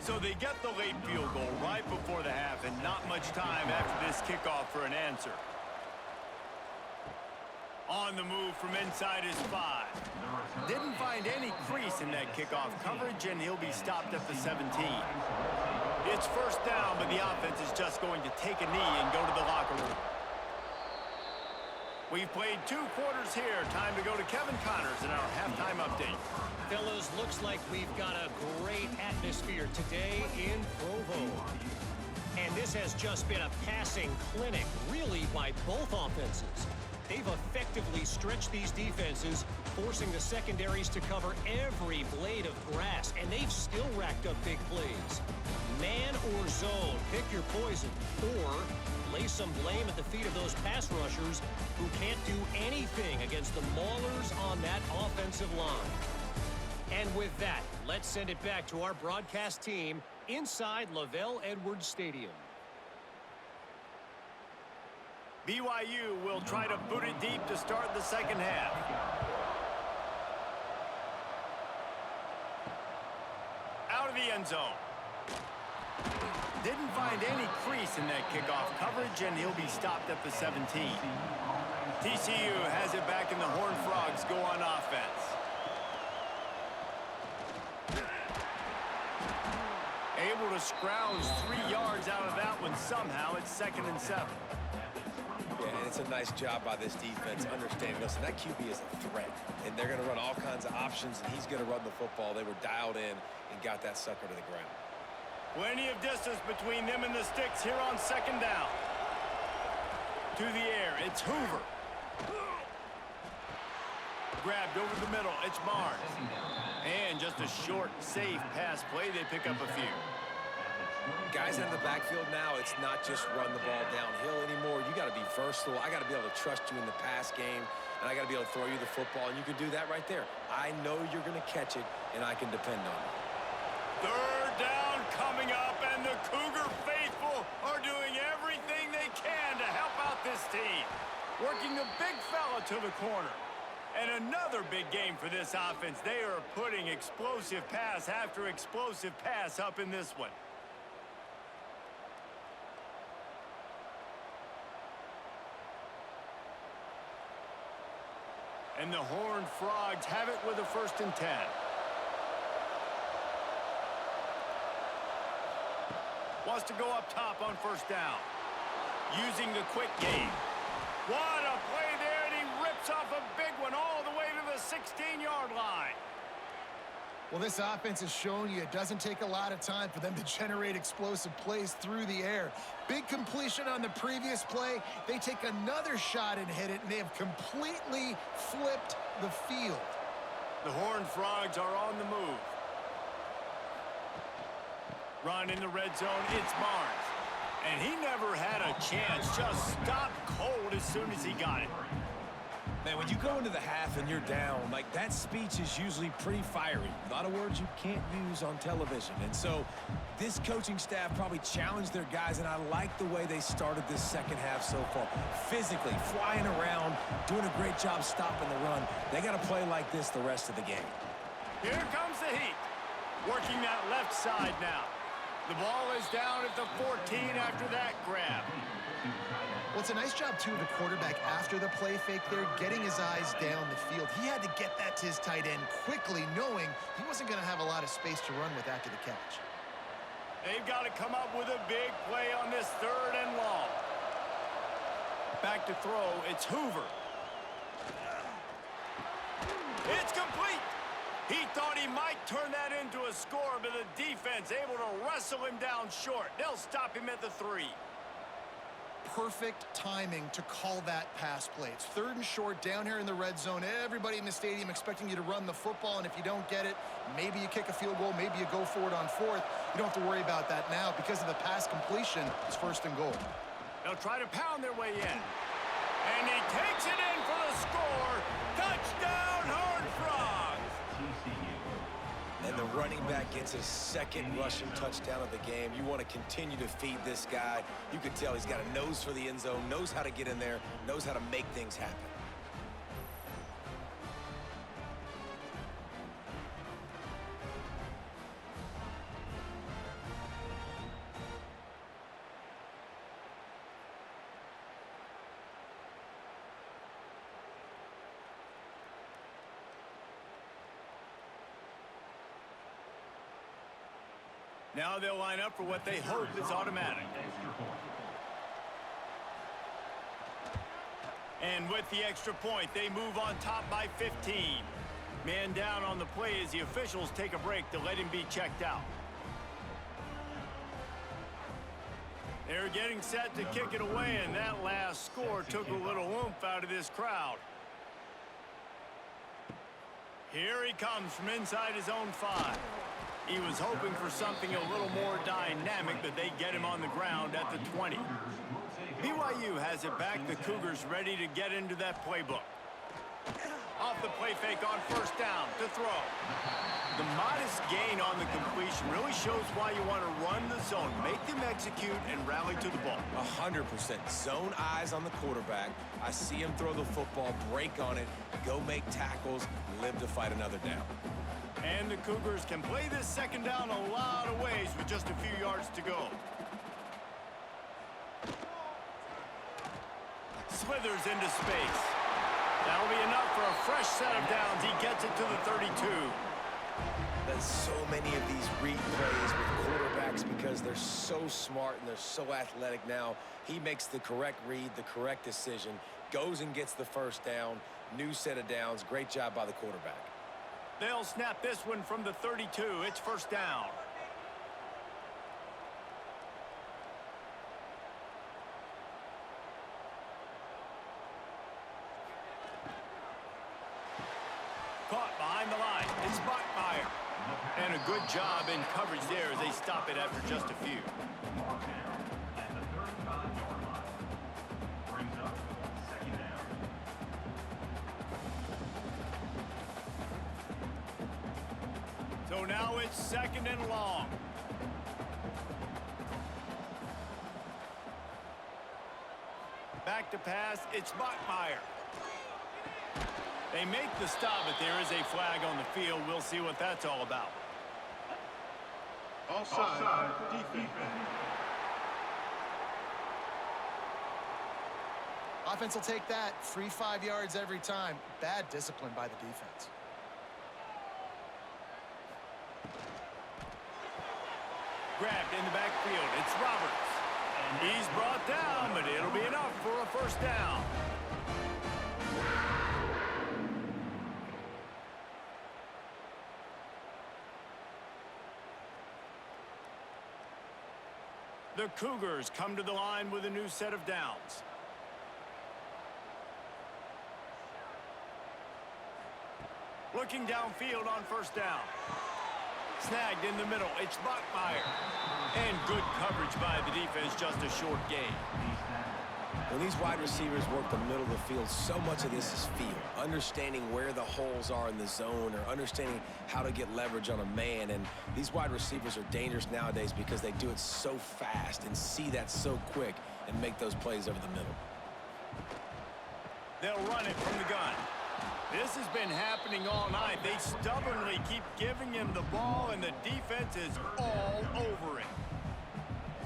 So they get the late field goal right before the half, and not much time after this kickoff for an answer. On the move from inside his 5. Didn't find any crease in that kickoff coverage, and he'll be stopped at the 17. It's 1st down, but the offense is just going to take a knee and go to the locker room. We've played 2 quarters here. Time to go to Kevin Connors in our halftime update. Fellas, looks like we've got a great atmosphere today in Provo. And this has just been a passing clinic, really, by both offenses. They've effectively stretched these defenses, forcing the secondaries to cover every blade of grass, and they've still racked up big plays. Man or zone, pick your poison, or lay some blame at the feet of those pass rushers who can't do anything against the maulers on that offensive line. And with that, let's send it back to our broadcast team inside Lavelle Edwards Stadium. BYU will try to boot it deep to start the 2nd half. Out of the end zone. Didn't find any crease in that kickoff coverage, and he'll be stopped at the 17. TCU has it back, and the Horned Frogs go on offense. Able to scrounge 3 yards out of that one somehow. It's 2nd and 7. Yeah, and it's a nice job by this defense understanding, listen, that QB is a threat, and they're going to run all kinds of options, and he's going to run the football. They were dialed in and got that sucker to the ground. Plenty of distance between them and the sticks here on 2nd down. To the air, it's Hoover. Grabbed over the middle, it's Barnes. And just a short, safe pass play. They pick up a few. Guys in the backfield now, it's not just run the ball downhill anymore. You got to be versatile. I got to be able to trust you in the pass game, and I got to be able to throw you the football, and you can do that right there. I know you're going to catch it, and I can depend on it. 3rd down coming up, and the Cougar faithful are doing everything they can to help out this team. Working the big fella to the corner. And another big game for this offense. They are putting explosive pass after explosive pass up in this one. And the Horned Frogs have it with a 1st and 10. Wants to go up top on 1st down. Using the quick game. What a play there, and he rips off a big one all the way to the 16-yard line. Well, this offense has shown you it doesn't take a lot of time for them to generate explosive plays through the air. Big completion on the previous play. They take another shot and hit it, and they have completely flipped the field. The Horned Frogs are on the move. Run in the red zone, it's Barnes. And he never had a chance, just stopped cold as soon as he got it. Man, when you go into the half and you're down, like, that speech is usually pretty fiery. A lot of words you can't use on television. And so this coaching staff probably challenged their guys, and I like the way they started this second half so far. Physically, flying around, doing a great job stopping the run. They got to play like this the rest of the game. Here comes the heat. Working that left side now. The ball is down at the 14 after that grab. Well, it's a nice job, too, of the quarterback after the play fake there, getting his eyes down the field. He had to get that to his tight end quickly, knowing he wasn't going to have a lot of space to run with after the catch. They've got to come up with a big play on this 3rd and long. Back to throw, it's Hoover. It's complete. He thought he might turn that into a score, but the defense able to wrestle him down short. They'll stop him at the 3. Perfect timing to call that pass play. It's 3rd and short down here in the red zone. Everybody in the stadium expecting you to run the football, and if you don't get it, maybe you kick a field goal, maybe you go for it on 4th. You don't have to worry about that now. Because of the pass completion, it's 1st and goal. They'll try to pound their way in. And he takes it in for the score. Touchdown, Horned Frogs! And the running back gets his 2nd rushing touchdown of the game. You want to continue to feed this guy. You can tell he's got a nose for the end zone, knows how to get in there, knows how to make things happen. Now they'll line up for what they hope is automatic. And with the extra point, they move on top by 15. Man down on the play as the officials take a break to let him be checked out. They're getting set to kick it away, and that last score took a little oomph out of this crowd. Here he comes from inside his own 5. He was hoping for something a little more dynamic, but they get him on the ground at the 20. BYU has it back. The Cougars ready to get into that playbook. Off the play fake on 1st down to throw. The modest gain on the completion really shows why you want to run the zone, make them execute, and rally to the ball. 100%. Zone eyes on the quarterback. I see him throw the football, break on it, go make tackles, live to fight another down. And the Cougars can play this 2nd down a lot of ways with just a few yards to go. Slithers into space. That'll be enough for a fresh set of downs. He gets it to the 32. There's so many of these read plays with quarterbacks because they're so smart and they're so athletic now. He makes the correct read, the correct decision, goes and gets the 1st down, new set of downs. Great job by the quarterback. They'll snap this one from the 32. It's 1st down. Caught behind the line. It's Bachmeier. And a good job in coverage there as they stop it after just a few. So now it's 2nd and long. Back to pass, it's Bachmeier. They make the stop, but there is a flag on the field. We'll see what that's all about. Offside, defense. Offense will take that. Free 5 yards every time. Bad discipline by the defense. Grabbed in the backfield. It's Roberts. He's brought down, but it'll be enough for a 1st down. The Cougars come to the line with a new set of downs. Looking downfield on first down. Snagged in the middle. It's Bachmeyer. And good coverage by the defense, just a short gain. When these wide receivers work the middle of the field, so much of this is feel. Understanding where the holes are in the zone or understanding how to get leverage on a man. And these wide receivers are dangerous nowadays because they do it so fast and see that so quick and make those plays over the middle. They'll run it from the gun. This has been happening all night. They stubbornly keep giving him the ball, and the defense is all over it.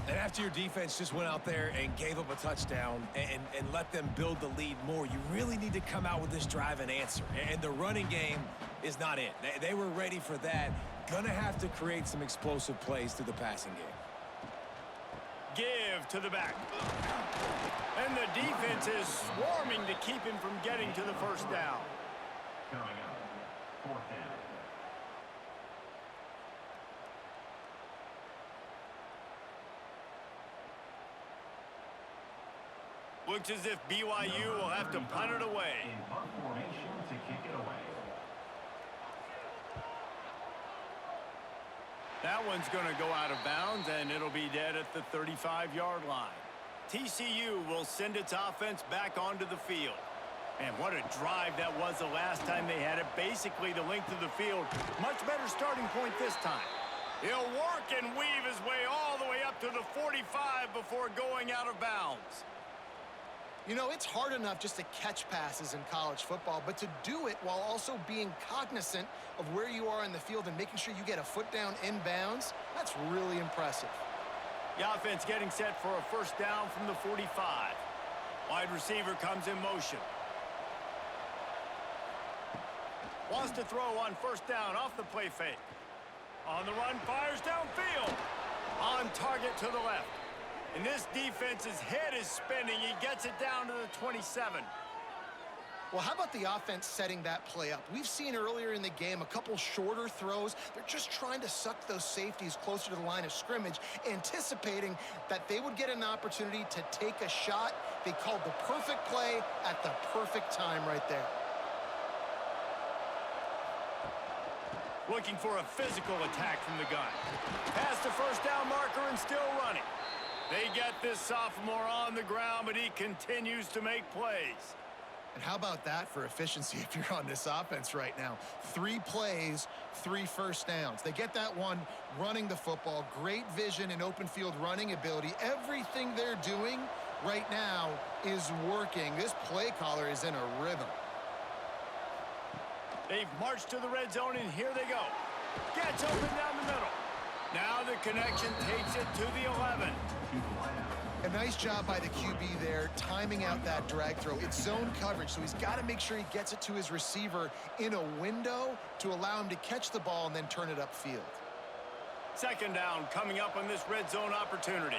And after your defense just went out there and gave up a touchdown and let them build the lead more, you really need to come out with this drive and answer. And the running game is not it. They were ready for that. Gonna have to create some explosive plays through the passing game. Give to the back. And the defense is swarming to keep him from getting to the first down. Coming up, 4th down. Looks as if BYU will have to punt it away. In punt formation to kick it away. That one's going to go out of bounds, and it'll be dead at the 35-yard line. TCU will send its offense back onto the field. And what a drive that was the last time they had it. Basically the length of the field. Much better starting point this time. He'll work and weave his way all the way up to the 45 before going out of bounds. You know, it's hard enough just to catch passes in college football, but to do it while also being cognizant of where you are in the field and making sure you get a foot down inbounds, that's really impressive. The offense getting set for a first down from the 45. Wide receiver comes in motion. Wants to throw on first down off the play fake. On the run, fires downfield. On target to the left. And this defense's head is spinning. He gets it down to the 27. Well, how about the offense setting that play up? We've seen earlier in the game a couple shorter throws. They're just trying to suck those safeties closer to the line of scrimmage, anticipating that they would get an opportunity to take a shot. They called the perfect play at the perfect time right there. Looking for a physical attack from the gun. Past the first down marker and still running. They get this sophomore on the ground, but he continues to make plays. And how about that for efficiency if you're on this offense right now? 3 plays, 3 first downs. They get that one running the football. Great vision and open field running ability. Everything they're doing right now is working. This play caller is in a rhythm. They've marched to the red zone, and here they go. Gets open down the middle. Now the connection takes it to the 11. A nice job by the QB there, timing out that drag throw. It's zone coverage, so he's got to make sure he gets it to his receiver in a window to allow him to catch the ball and then turn it upfield. Second down coming up on this red zone opportunity.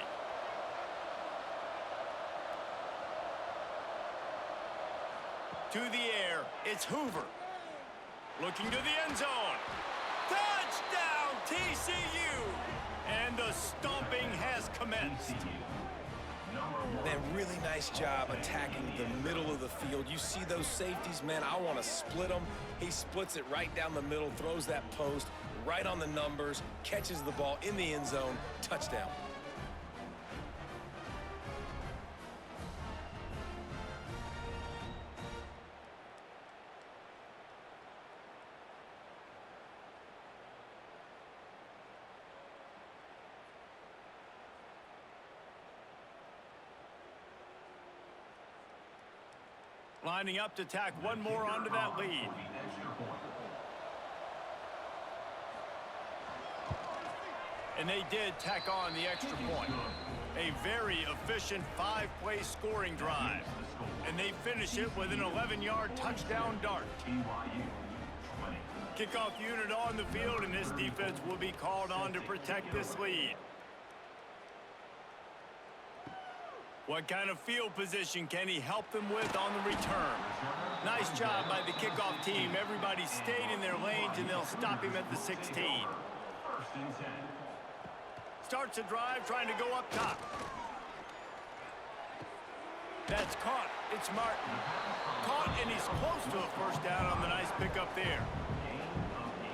To the air, it's Hoover. Looking to the end zone. Touchdown, TCU! And the stomping has commenced. Man, really nice job attacking the middle of the field. You see those safeties, man, I want to split them. He splits it right down the middle, throws that post right on the numbers, catches the ball in the end zone, touchdown. Lining up to tack one more onto that lead. And they did tack on the extra point. A very efficient 5-play scoring drive. And they finish it with an 11-yard touchdown dart. Kickoff unit on the field, and this defense will be called on to protect this lead. What kind of field position can he help them with on the return? Nice job by the kickoff team. Everybody stayed in their lanes, and they'll stop him at the 16. Starts a drive trying to go up top. That's caught. It's Martin. Caught, and he's close to a first down on the nice pickup there.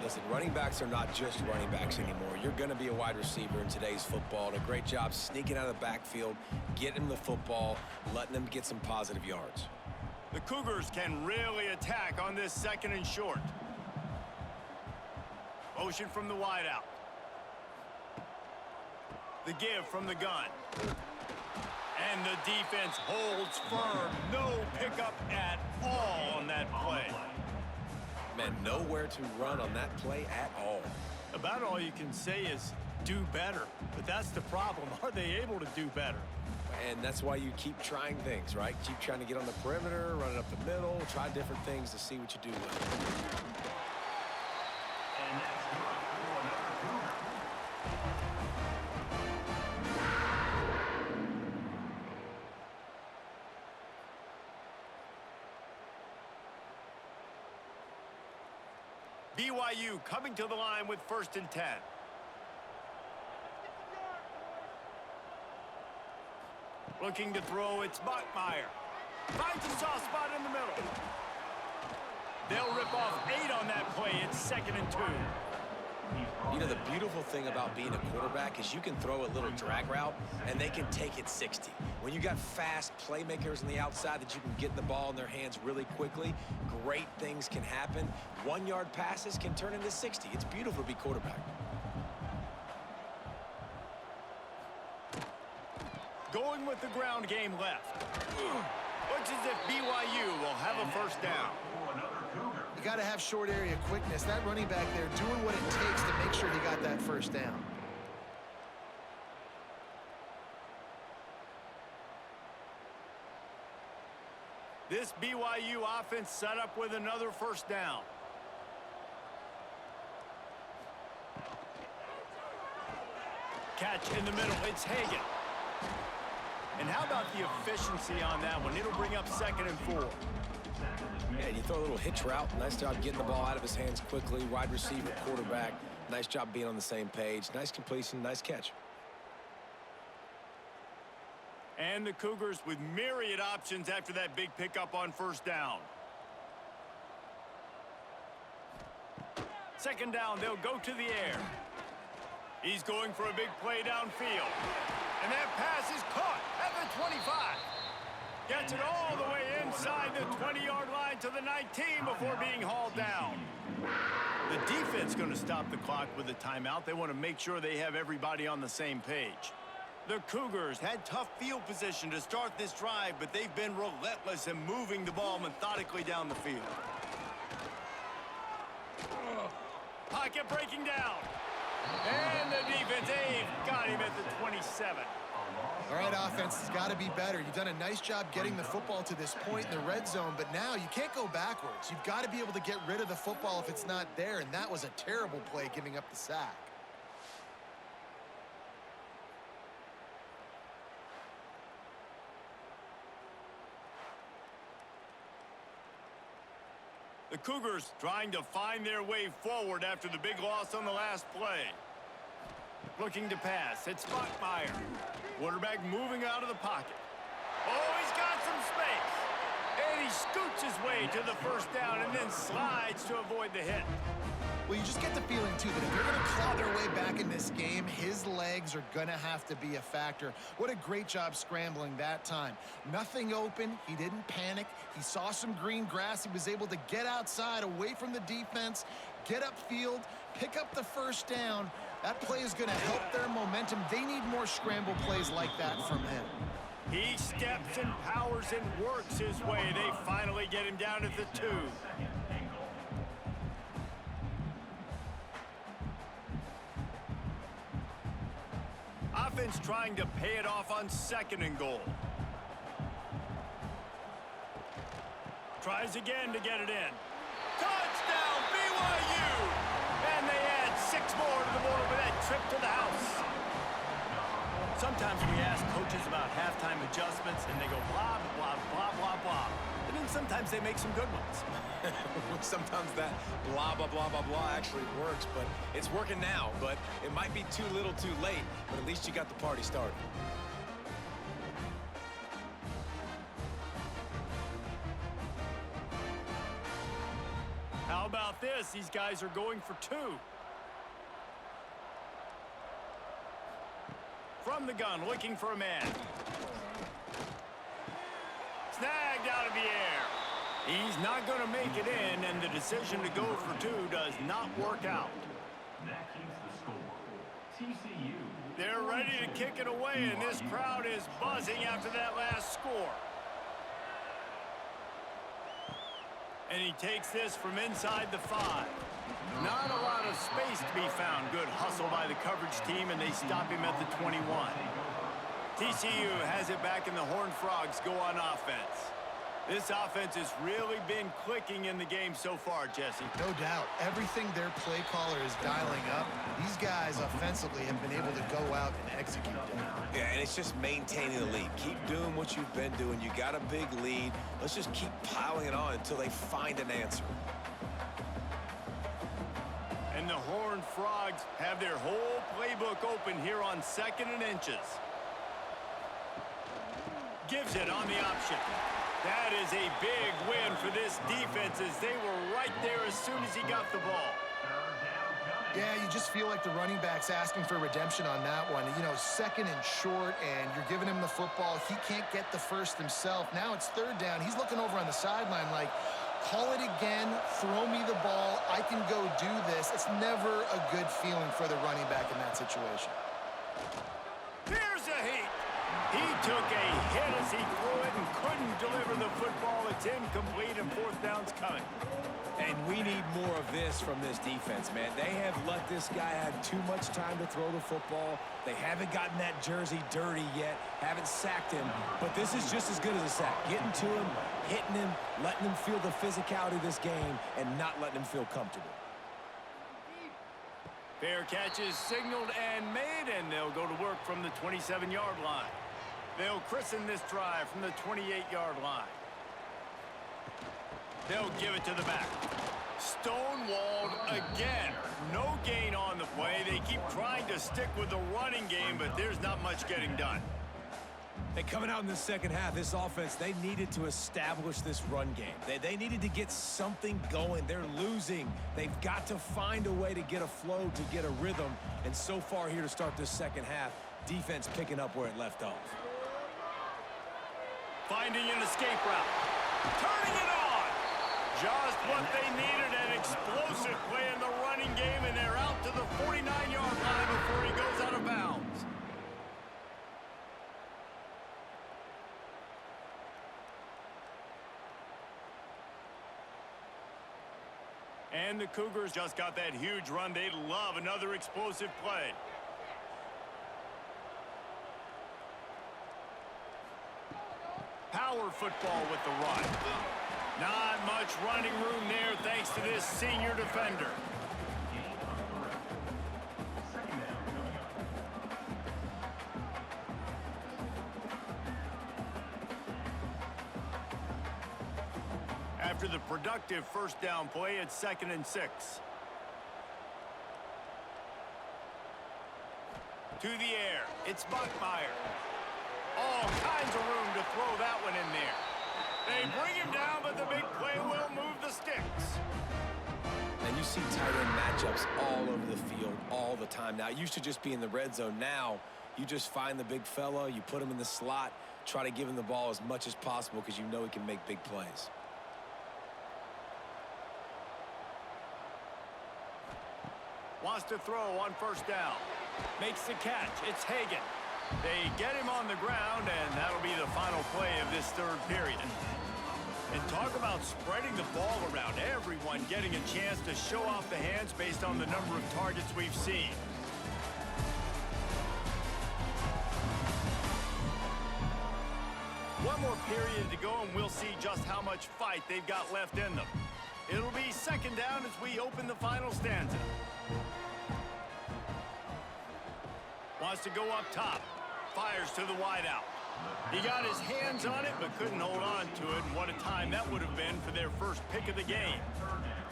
Listen, running backs are not just running backs anymore. You're going to be a wide receiver in today's football. And a great job sneaking out of the backfield, getting the football, letting them get some positive yards. The Cougars can really attack on this 2nd and short. Motion from the wideout. The give from the gun. And the defense holds firm. No pickup at all on that play. Man, nowhere to run on that play at all. About all you can say is do better. But that's the problem. Are they able to do better? And that's why you keep trying things, right? Keep trying to get on the perimeter, run it up the middle, try different things to see what you do well. And that's good for another Cougar. BYU coming to the line with 1st and 10. Looking to throw, it's Bachmeier. Finds a soft spot in the middle. They'll rip off 8 on that play. It's 2nd and 2. You know, the beautiful thing about being a quarterback is you can throw a little drag route, and they can take it 60. When you got fast playmakers on the outside that you can get the ball in their hands really quickly, great things can happen. 1-yard passes can turn into 60. It's beautiful to be quarterback. Going with the ground game left. Looks as if BYU will have a first down. You got to have short area quickness. That running back there doing what it takes to make sure he got that first down. This BYU offense set up with another first down. Catch in the middle. It's Hagan. And how about the efficiency on that one? It'll bring up 2nd and 4. Yeah, you throw a little hitch route. Nice job getting the ball out of his hands quickly. Wide receiver, quarterback. Nice job being on the same page. Nice completion, nice catch. And the Cougars with myriad options after that big pickup on first down. 2nd down, they'll go to the air. He's going for a big play downfield. And that pass is caught at the 25. Gets it all the way inside the 20-yard line to the 19 before being hauled down. The defense going to stop the clock with a timeout. They want to make sure they have everybody on the same page. The Cougars had tough field position to start this drive, but they've been relentless in moving the ball methodically down the field. Pocket breaking down. And the defense, got him at the 27. All right, offense has got to be better. You've done a nice job getting the football to this point in the red zone, but now you can't go backwards. You've got to be able to get rid of the football if it's not there, and that was a terrible play giving up the sack. The Cougars trying to find their way forward after the big loss on the last play. Looking to pass. It's Bachmeier. Quarterback moving out of the pocket. Oh, he's got some space. And he scoots his way to the first down and then slides to avoid the hit. Well, you just get the feeling, too, that if they're going to claw their way back in this game, his legs are going to have to be a factor. What a great job scrambling that time. Nothing open. He didn't panic. He saw some green grass. He was able to get outside, away from the defense, get upfield, pick up the first down. That play is going to help their momentum. They need more scramble plays like that from him. He steps and powers and works his way. They finally get him down at the 2. Offense trying to pay it off on 2nd and goal. Tries again to get it in. Touchdown, BYU! And they add 6 more to the board with that trip to the house. Sometimes we ask coaches about halftime adjustments, and they go blah, blah, blah, blah, blah. And then sometimes they make some good ones. Sometimes that blah, blah, blah, blah, blah actually works, but it's working now. But it might be too little too late, but at least you got the party started. How about this? These guys are going for two. From the gun, looking for a man. Snagged out of the air. He's not going to make it in, and the decision to go for two does not work out. That keeps the score. TCU. They're ready to kick it away, and this crowd is buzzing after that last score. And he takes this from inside the 5. Not a lot of space to be found. Good hustle by the coverage team, and they stop him at the 21. TCU has it back, and the Horned Frogs go on offense. This offense has really been clicking in the game so far, Jesse. No doubt. Everything their play caller is dialing up, these guys offensively have been able to go out and execute that. Yeah, and it's just maintaining the lead. Keep doing what you've been doing. You got a big lead. Let's just keep piling it on until they find an answer. And the Horned Frogs have their whole playbook open here on 2nd and inches. Gives it on the option. That is a big win for this defense, as they were right there as soon as he got the ball. Yeah, you just feel like the running back's asking for redemption on that one. You know, 2nd and short, and you're giving him the football. He can't get the first himself. Now it's 3rd down. He's looking over on the sideline like, call it again, throw me the ball, I can go do this. It's never a good feeling for the running back in that situation. Here's a heat. He took a hit as he threw it and couldn't deliver the football. It's incomplete, and 4th down's coming. And we need more of this from this defense, man. They have let this guy have too much time to throw the football. They haven't gotten that jersey dirty yet, haven't sacked him. But this is just as good as a sack. Getting to him, hitting him, letting him feel the physicality of this game, and not letting him feel comfortable. Fair catch is signaled and made, and they'll go to work from the 27-yard line. They'll christen this drive from the 28-yard line. They'll give it to the back. Stonewalled again. No gain on the play. They keep trying to stick with the running game, but there's not much getting done. And coming out in the second half, this offense, they needed to establish this run game. They needed to get something going. They're losing. They've got to find a way to get a flow, to get a rhythm. And so far here to start this second half, defense picking up where it left off. Finding an escape route. Turning it on. Just what they needed, an explosive play in the running game, and they're out to the 49-yard line before he goes out of bounds. And the Cougars just got that huge run. They'd love another explosive play. Power football with the run. Not much running room there thanks to this senior defender. After the productive 1st down play, it's 2nd and 6. To the air, it's Buckmeyer. All kinds of room to throw that one in there. They bring him down, but the big play will move the sticks. And you see tight end matchups all over the field all the time. Now, it used to just be in the red zone. Now, you just find the big fella, you put him in the slot, try to give him the ball as much as possible because you know he can make big plays. Wants to throw on 1st down. Makes the catch. It's Hagan. They get him on the ground, and that'll be the final play of this 3rd period. And talk about spreading the ball around. Everyone getting a chance to show off the hands based on the number of targets we've seen. One more period to go, and we'll see just how much fight they've got left in them. It'll be 2nd down as we open the final stanza. Wants to go up top. Fires to the wideout. He got his hands on it, but couldn't hold on to it. And what a time that would have been for their first pick of the game.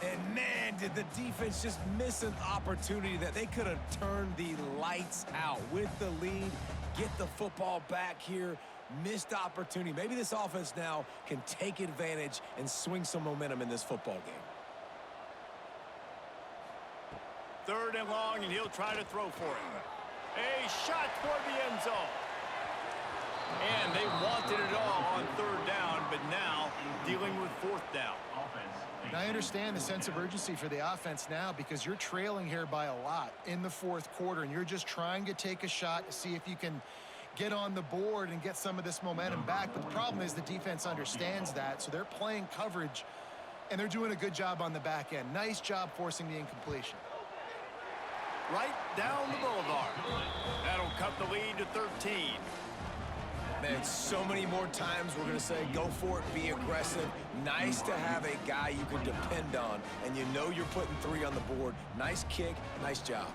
And, man, did the defense just miss an opportunity that they could have turned the lights out with the lead, get the football back here. Missed opportunity. Maybe this offense now can take advantage and swing some momentum in this football game. 3rd and long, and he'll try to throw for it. A shot toward the end zone. And they wanted it all on 3rd down, but now dealing with 4th down. And I understand the sense of urgency for the offense now because you're trailing here by a lot in the 4th quarter, and you're just trying to take a shot to see if you can get on the board and get some of this momentum back. But the problem is the defense understands that, so they're playing coverage, and they're doing a good job on the back end. Nice job forcing the incompletion. Right down the boulevard. That'll cut the lead to 13. Man, so many more times we're going to say, go for it, be aggressive. Nice to have a guy you can depend on, and you know you're putting 3 on the board. Nice kick, nice job.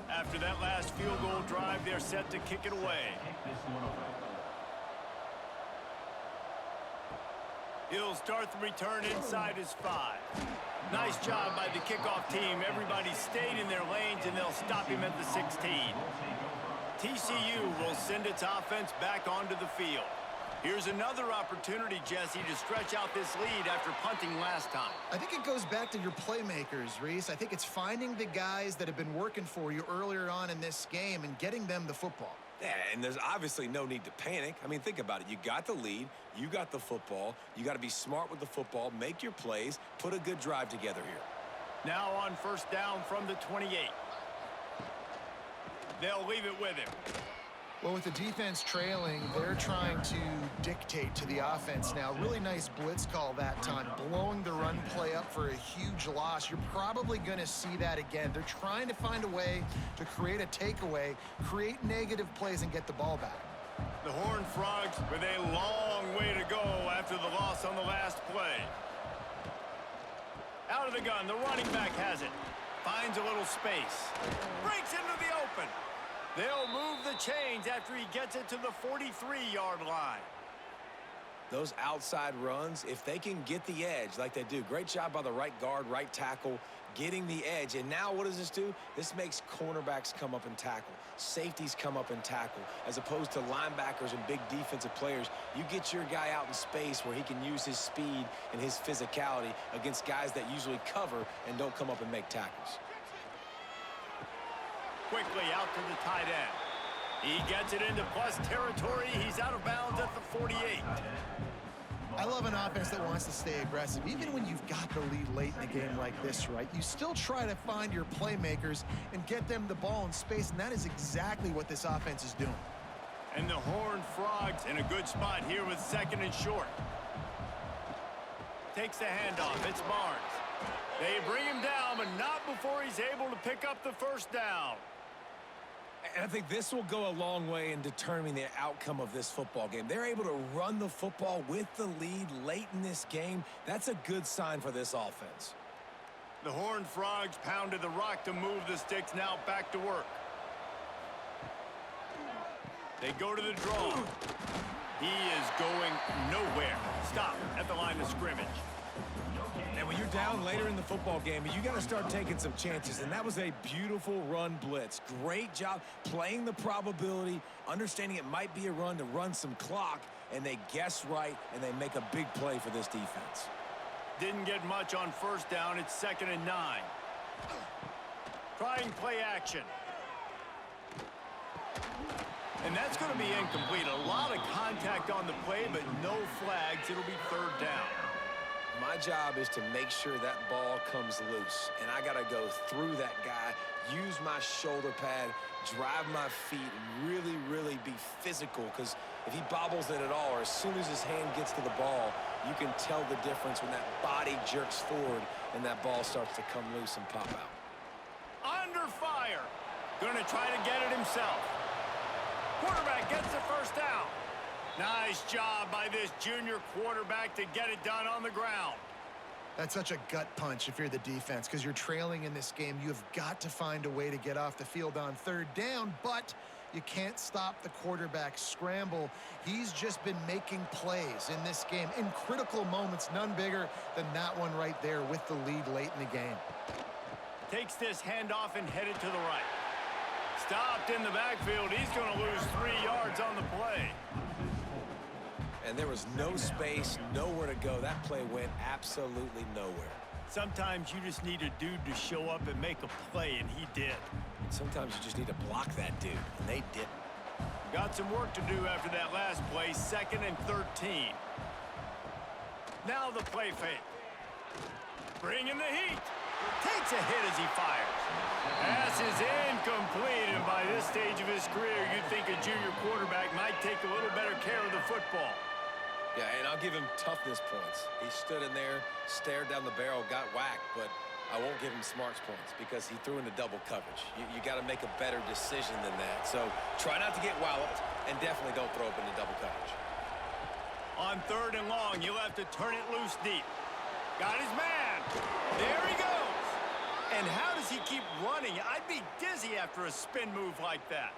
After that last field goal drive, they're set to kick it away. He'll start the return inside his 5. Nice job by the kickoff team. Everybody stayed in their lanes, and they'll stop him at the 16. TCU will send its offense back onto the field. Here's another opportunity, Jesse, to stretch out this lead after punting last time. I think it goes back to your playmakers, Reese. I think it's finding the guys that have been working for you earlier on in this game and getting them the football. Yeah, and there's obviously no need to panic. I mean, think about it. You got the lead. You got the football. You got to be smart with the football, make your plays, put a good drive together here. Now on 1st down from the 28. They'll leave it with him. Well, with the defense trailing, they're trying to dictate to the offense now. Really nice blitz call that time, blowing the run play up for a huge loss. You're probably going to see that again. They're trying to find a way to create a takeaway, create negative plays, and get the ball back. The Horned Frogs with a long way to go after the loss on the last play. Out of the gun, the running back has it. Finds a little space. Breaks into the open. They'll move the chains after he gets it to the 43-yard line. Those outside runs, if they can get the edge like they do, great job by the right guard, right tackle, getting the edge. And now what does this do? This makes cornerbacks come up and tackle. Safeties come up and tackle. As opposed to linebackers and big defensive players, you get your guy out in space where he can use his speed and his physicality against guys that usually cover and don't come up and make tackles. Quickly out to the tight end. He gets it into plus territory. He's out of bounds at the 48. I love an offense that wants to stay aggressive. Even when you've got the lead late in a game like this, right, you still try to find your playmakers and get them the ball in space, and that is exactly what this offense is doing. And the Horned Frogs in a good spot here with 2nd and short. Takes the handoff. It's Barnes. They bring him down, but not before he's able to pick up the 1st down. And I think this will go a long way in determining the outcome of this football game. They're able to run the football with the lead late in this game. That's a good sign for this offense. The Horned Frogs pounded the rock to move the sticks, now back to work. They go to the draw. He is going nowhere. Stop at the line of scrimmage. And when you're down later in the football game, you got to start taking some chances. And that was a beautiful run blitz. Great job playing the probability, understanding it might be a run to run some clock, and they guess right, and they make a big play for this defense. Didn't get much on 1st down. It's 2nd and 9. Trying play action. And that's going to be incomplete. A lot of contact on the play, but no flags. It'll be 3rd down. My job is to make sure that ball comes loose, and I got to go through that guy, use my shoulder pad, drive my feet, and really, really be physical, because if he bobbles it at all, or as soon as his hand gets to the ball, you can tell the difference when that body jerks forward and that ball starts to come loose and pop out. Under fire. Going to try to get it himself. Quarterback gets the 1st down. Nice job by this junior quarterback to get it done on the ground. That's such a gut punch if you're the defense, because you're trailing in this game. You've got to find a way to get off the field on third down, but you can't stop the quarterback scramble. He's just been making plays in this game in critical moments, none bigger than that one right there with the lead late in the game. Takes this handoff and headed to the right. Stopped in the backfield. He's going to lose 3 yards on the play. And there was no space, nowhere to go. That play went absolutely nowhere. Sometimes you just need a dude to show up and make a play, and he did. Sometimes you just need to block that dude, and they didn't. Got some work to do after that last play, 2nd and 13. Now the play fake. Bringing the heat. Takes a hit as he fires. Pass is incomplete, and by this stage of his career, you'd think a junior quarterback might take a little better care of the football. Yeah, and I'll give him toughness points. He stood in there, stared down the barrel, got whacked, but I won't give him smarts points because he threw into double coverage. You got to make a better decision than that. So try not to get walloped, and definitely don't throw up into double coverage. On 3rd and long, you'll have to turn it loose deep. Got his man. There he goes. And how does he keep running? I'd be dizzy after a spin move like that.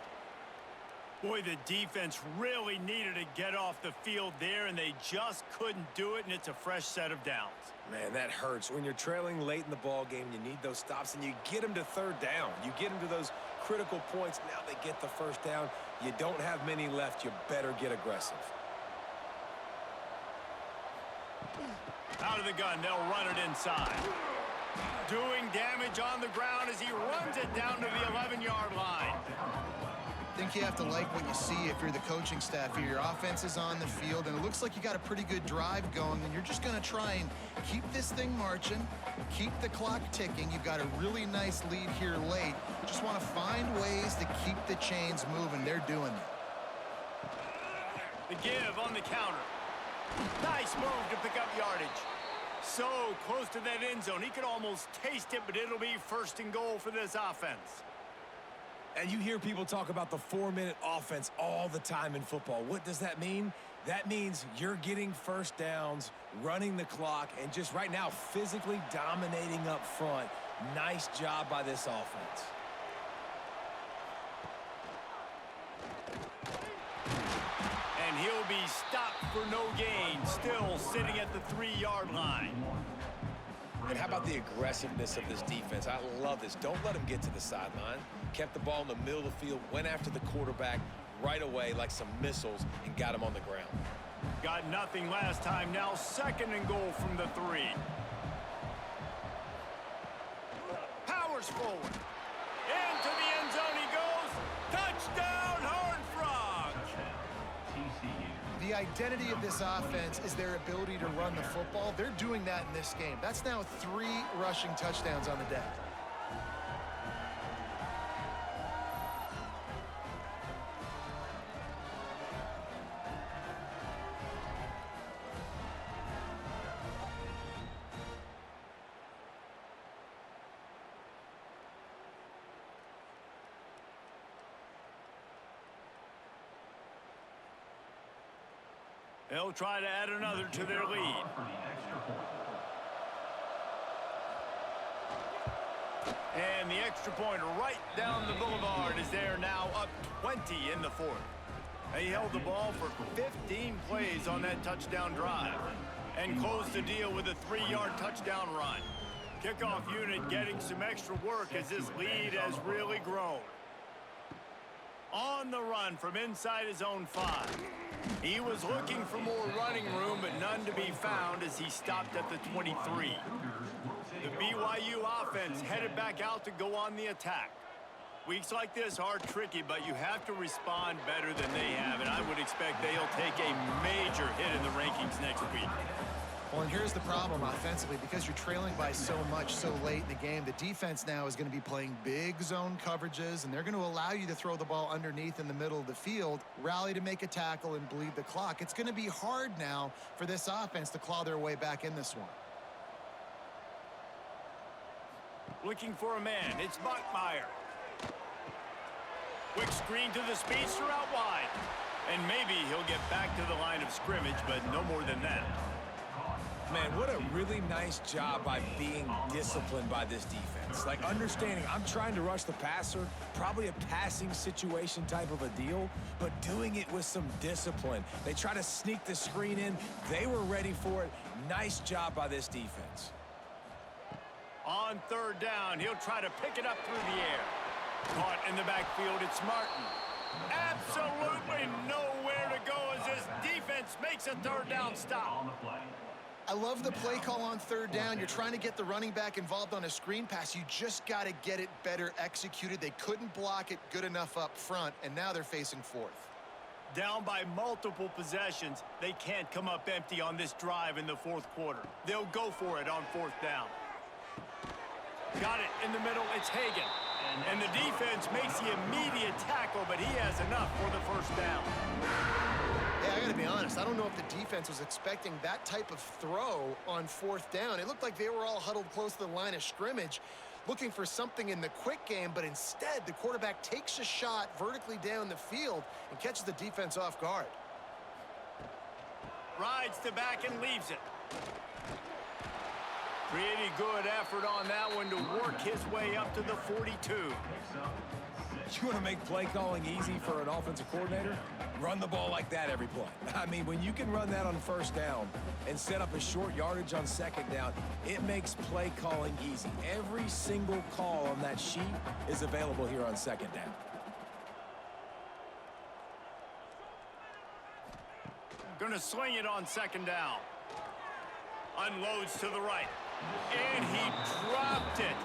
Boy, the defense really needed to get off the field there, and they just couldn't do it, and it's a fresh set of downs. Man, that hurts. When you're trailing late in the ball game, you need those stops, and you get them to 3rd down. You get them to those critical points. Now they get the 1st down. You don't have many left. You better get aggressive. Out of the gun, they'll run it inside. Doing damage on the ground as he runs it down to the 11-yard line. I think you have to like what you see if you're the coaching staff here. Your offense is on the field, and it looks like you got a pretty good drive going, and you're just going to try and keep this thing marching, keep the clock ticking. You've got a really nice lead here late. You just want to find ways to keep the chains moving. They're doing that. The give on the counter. Nice move to pick up yardage. So close to that end zone. He could almost taste it, but it'll be 1st and goal for this offense. And you hear people talk about the 4-minute offense all the time in football. What does that mean? That means you're getting 1st downs, running the clock, and just right now physically dominating up front. Nice job by this offense. And he'll be stopped for no gain, still sitting at the 3-yard line. And how about the aggressiveness of this defense? I love this. Don't let him get to the sideline. Kept the ball in the middle of the field, went after the quarterback right away like some missiles, and got him on the ground. Got nothing last time. Now 2nd and goal from the 3. Powers forward. Into the end zone he goes. Touchdown, Horned Frogs! The identity of this offense is their ability to run the football. They're doing that in this game. That's now 3 rushing touchdowns on the day. They'll try to add another to their lead. And the extra point right down the boulevard is there now, up 20 in the 4th. They held the ball for 15 plays on that touchdown drive and closed the deal with a 3-yard touchdown run. Kickoff unit getting some extra work as this lead has really grown. On the run from inside his own 5. He was looking for more running room, but none to be found as he stopped at the 23. The BYU offense headed back out to go on the attack. Weeks like this are tricky, but you have to respond better than they have, and I would expect they'll take a major hit in the rankings next week. Well, and here's the problem offensively. Because you're trailing by so much so late in the game, the defense now is going to be playing big zone coverages, and they're going to allow you to throw the ball underneath in the middle of the field, rally to make a tackle, and bleed the clock. It's going to be hard now for this offense to claw their way back in this one. Looking for a man. It's Bachmeyer. Quick screen to the speedster out wide. And maybe he'll get back to the line of scrimmage, but no more than that. Man, what a really nice job by being disciplined by this defense. Like, understanding I'm trying to rush the passer, probably a passing situation type of a deal, but doing it with some discipline. They try to sneak the screen in. They were ready for it. Nice job by this defense. On third down, he'll try to pick it up through the air. Caught in the backfield, it's Martin. Absolutely nowhere to go as this defense makes a third down stop. On the play. I love the play call on third down. You're trying to get the running back involved on a screen pass. You just got to get it better executed. They couldn't block it good enough up front, and now they're facing fourth. Down by multiple possessions, they can't come up empty on this drive in the fourth quarter. They'll go for it on fourth down. Got it in the middle, it's Hagan. And the defense makes the immediate tackle, but he has enough for the first down. Yeah, I got to be honest. I don't know if the defense was expecting that type of throw on fourth down. It looked like they were all huddled close to the line of scrimmage, looking for something in the quick game, but instead the quarterback takes a shot vertically down the field and catches the defense off guard. Rides the back and leaves it. Pretty good effort on that one to work his way up to the 42. You want to make play calling easy for an offensive coordinator? Run the ball like that every play. I mean, when you can run that on first down and set up a short yardage on second down, it makes play calling easy. Every single call on that sheet is available here on second down. Gonna swing it on second down. Unloads to the right. And he dropped it.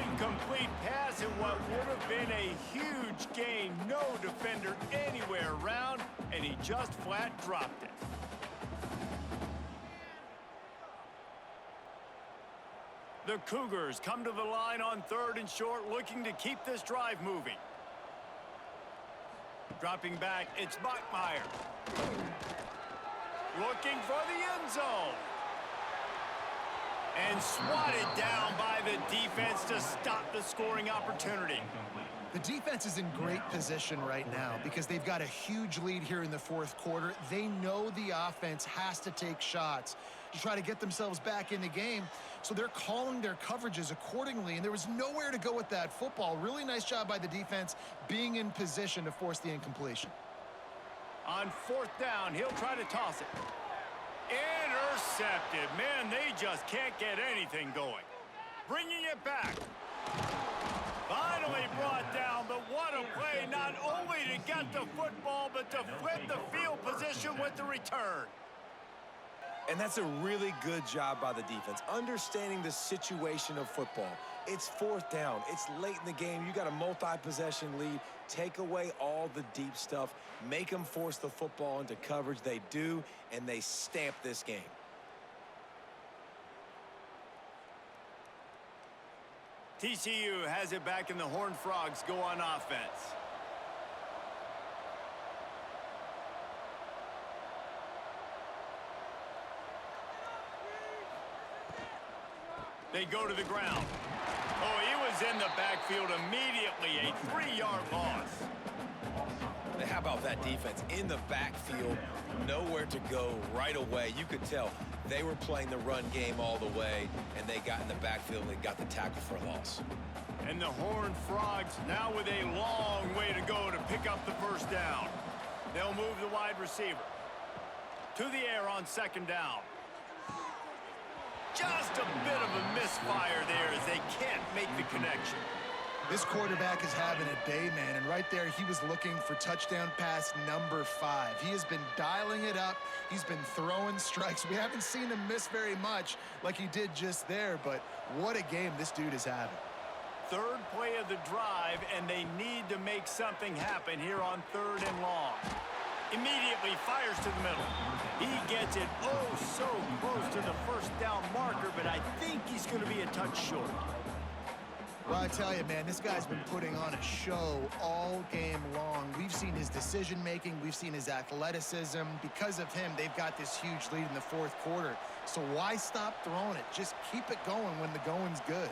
Incomplete pass in what would have been a huge gain. No defender anywhere around, and he just flat dropped it. The Cougars come to the line on third and short, looking to keep this drive moving. Dropping back, it's Bachmeier. Looking for the end zone. And swatted down by the defense to stop the scoring opportunity. The defense is in great position right now because they've got a huge lead here in the fourth quarter. They know the offense has to take shots to try to get themselves back in the game, so they're calling their coverages accordingly, and there was nowhere to go with that football. Really nice job by the defense being in position to force the incompletion. On fourth down, he'll try to toss it. Intercepted. Man, they just can't get anything going. Bringing it back. Finally brought down, but what a play, not only to get the football, but to flip the field position with the return. And that's a really good job by the defense, understanding the situation of football. It's fourth down. It's late in the game. You got a multi-possession lead. Take away all the deep stuff. Make them force the football into coverage. They do, and they stamp this game. TCU has it back, and the Horned Frogs go on offense. They go to the ground. Oh, he was in the backfield immediately. A 3-yard loss. How about that defense in the backfield, nowhere to go right away. You could tell they were playing the run game all the way, and they got in the backfield and got the tackle for a loss. And the Horned Frogs now with a long way to go to pick up the first down. They'll move the wide receiver to the air on second down. Just a bit of a misfire there as they can't make the connection. This quarterback is having a day, man, and right there he was looking for touchdown pass number 5. He has been dialing it up. He's been throwing strikes. We haven't seen him miss very much like he did just there, but what a game this dude is having. Third play of the drive, and they need to make something happen here on third and long. Immediately fires to the middle. He gets it oh so close to the first down marker, but I think he's going to be a touch short. Well, I tell you, man, this guy's been putting on a show all game long. We've seen his decision-making. We've seen his athleticism. Because of him, they've got this huge lead in the fourth quarter. So why stop throwing it? Just keep it going when the going's good.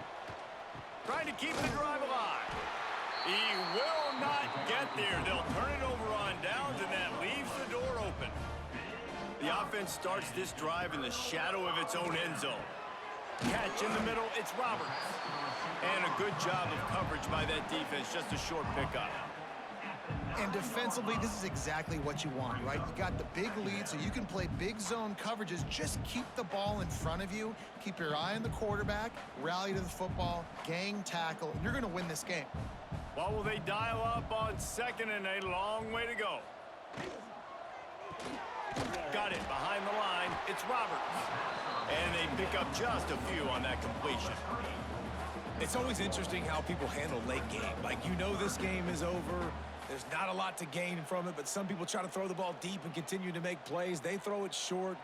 Trying to keep the drive alive. He will not get there. They'll turn it over on downs, and that leaves the door open. The offense starts this drive in the shadow of its own end zone. Catch in the middle, it's Roberts. And a good job of coverage by that defense, just a short pickup. And defensively, this is exactly what you want, right? You got the big lead, so you can play big zone coverages. Just keep the ball in front of you. Keep your eye on the quarterback. Rally to the football. Gang tackle. And you're going to win this game. What will they dial up on 2nd and a long way to go? Got it behind the line. It's Roberts. And they pick up just a few on that completion. It's always interesting how people handle late game. Like, you know this game is over. There's not a lot to gain from it, but some people try to throw the ball deep and continue to make plays. They throw it short.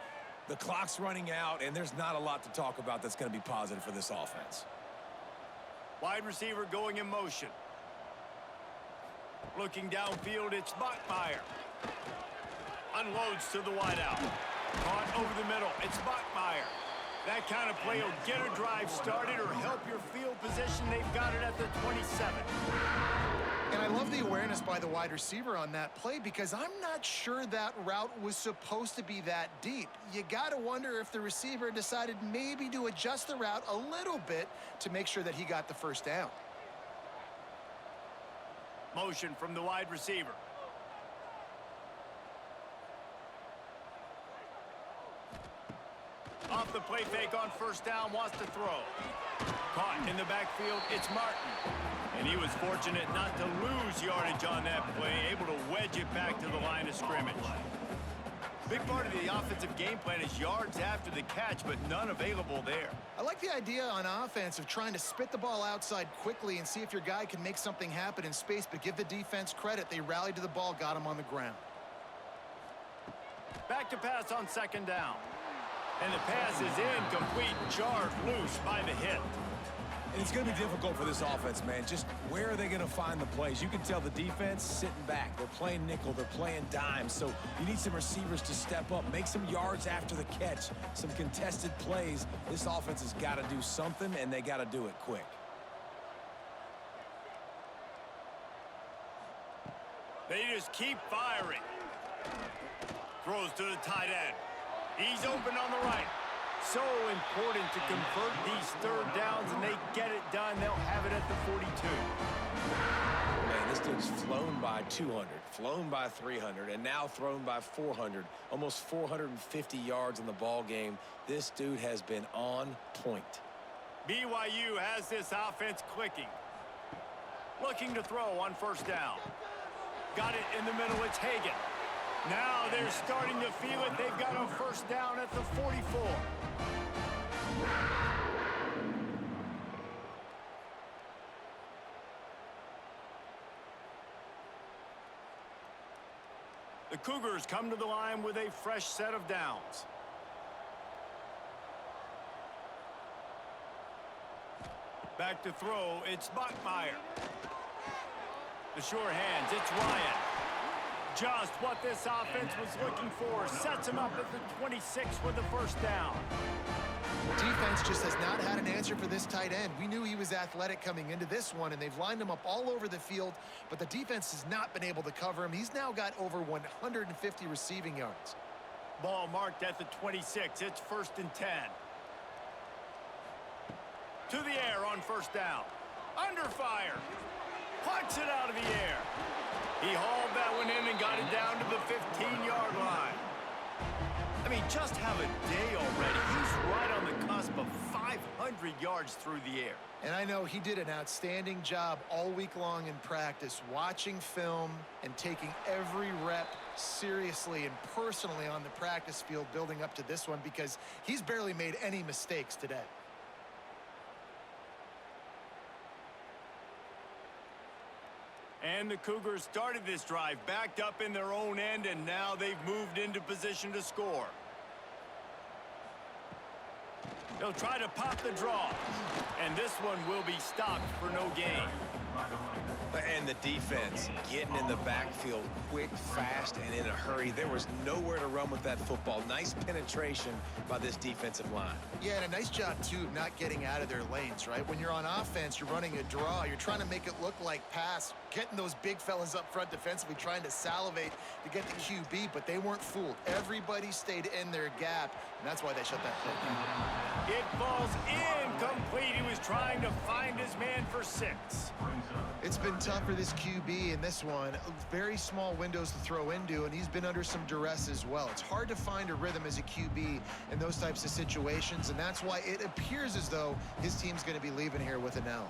The clock's running out, and there's not a lot to talk about that's going to be positive for this offense. Wide receiver going in motion. Looking downfield, it's Bachmeier. Unloads to the wideout. Caught over the middle. It's Bachmeier. That kind of play will get a drive started or help your field position. They've got it at the 27. And I love the awareness by the wide receiver on that play because I'm not sure that route was supposed to be that deep. You got to wonder if the receiver decided maybe to adjust the route a little bit to make sure that he got the first down. Motion from the wide receiver. Off the play fake on 1st down, wants to throw. Caught in the backfield, it's Martin. And he was fortunate not to lose yardage on that play, able to wedge it back to the line of scrimmage. Big part of the offensive game plan is yards after the catch, but none available there. I like the idea on offense of trying to spit the ball outside quickly and see if your guy can make something happen in space, but give the defense credit. They rallied to the ball, got him on the ground. Back to pass on 2nd down. And the pass is incomplete, jarred loose by the hit. And it's going to be difficult for this offense, man. Just where are they going to find the plays? You can tell the defense sitting back. They're playing nickel. They're playing dime. So you need some receivers to step up, make some yards after the catch, some contested plays. This offense has got to do something, and they got to do it quick. They just keep firing. Throws to the tight end. He's open on the right. So important to convert these 3rd downs, and they get it done. They'll have it at the 42. Man, this dude's flown by 200, flown by 300, and now thrown by 400. Almost 450 yards in the ball game. This dude has been on point. BYU has this offense clicking. Looking to throw on 1st down. Got it in the middle. It's Hagan. Now they're starting to feel it. They've got a 1st down at the 44. The Cougars come to the line with a fresh set of downs. Back to throw, it's Bachmeier. The sure hands, it's Ryan. Just what this offense was looking for. Sets him up at the 26 with the 1st down. Defense just has not had an answer for this tight end. We knew he was athletic coming into this one, and they've lined him up all over the field, but the defense has not been able to cover him. He's now got over 150 receiving yards. Ball marked at the 26. It's 1st and 10. To the air on 1st down. Under fire. Plucks it out of the air. He hauled that one in and got it down to the 15-yard line. I mean, just have a day already. He's right on the cusp of 500 yards through the air. And I know he did an outstanding job all week long in practice, watching film and taking every rep seriously and personally on the practice field building up to this one because he's barely made any mistakes today. And the Cougars started this drive backed up in their own end, and now they've moved into position to score. They'll try to pop the draw. And this one will be stopped for no gain. And the defense getting in the backfield quick, fast, and in a hurry. There was nowhere to run with that football. Nice penetration by this defensive line. Yeah, and a nice job, too, of not getting out of their lanes, right? When you're on offense, you're running a draw. You're trying to make it look like pass, getting those big fellas up front defensively, trying to salivate to get the QB, but they weren't fooled. Everybody stayed in their gap, and that's why they shut that play down. It falls incomplete. He was trying to find his man for 6. It's been tough for this QB in this one. Very small windows to throw into, and he's been under some duress as well. It's hard to find a rhythm as a QB in those types of situations, and that's why it appears as though his team's going to be leaving here with an L.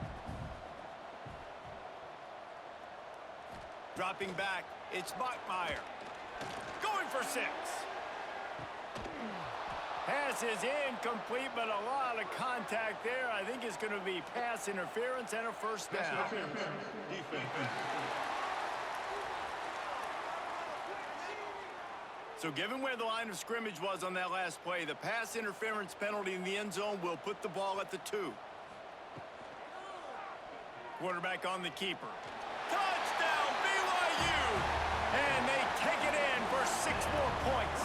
Dropping back, it's Bachmeier. Going for 6. Pass is incomplete, but a lot of contact there. I think it's going to be pass interference and a first down. So given where the line of scrimmage was on that last play, the pass interference penalty in the end zone will put the ball at the 2. Quarterback on the keeper. Touchdown, BYU! And they take it in for 6 more points.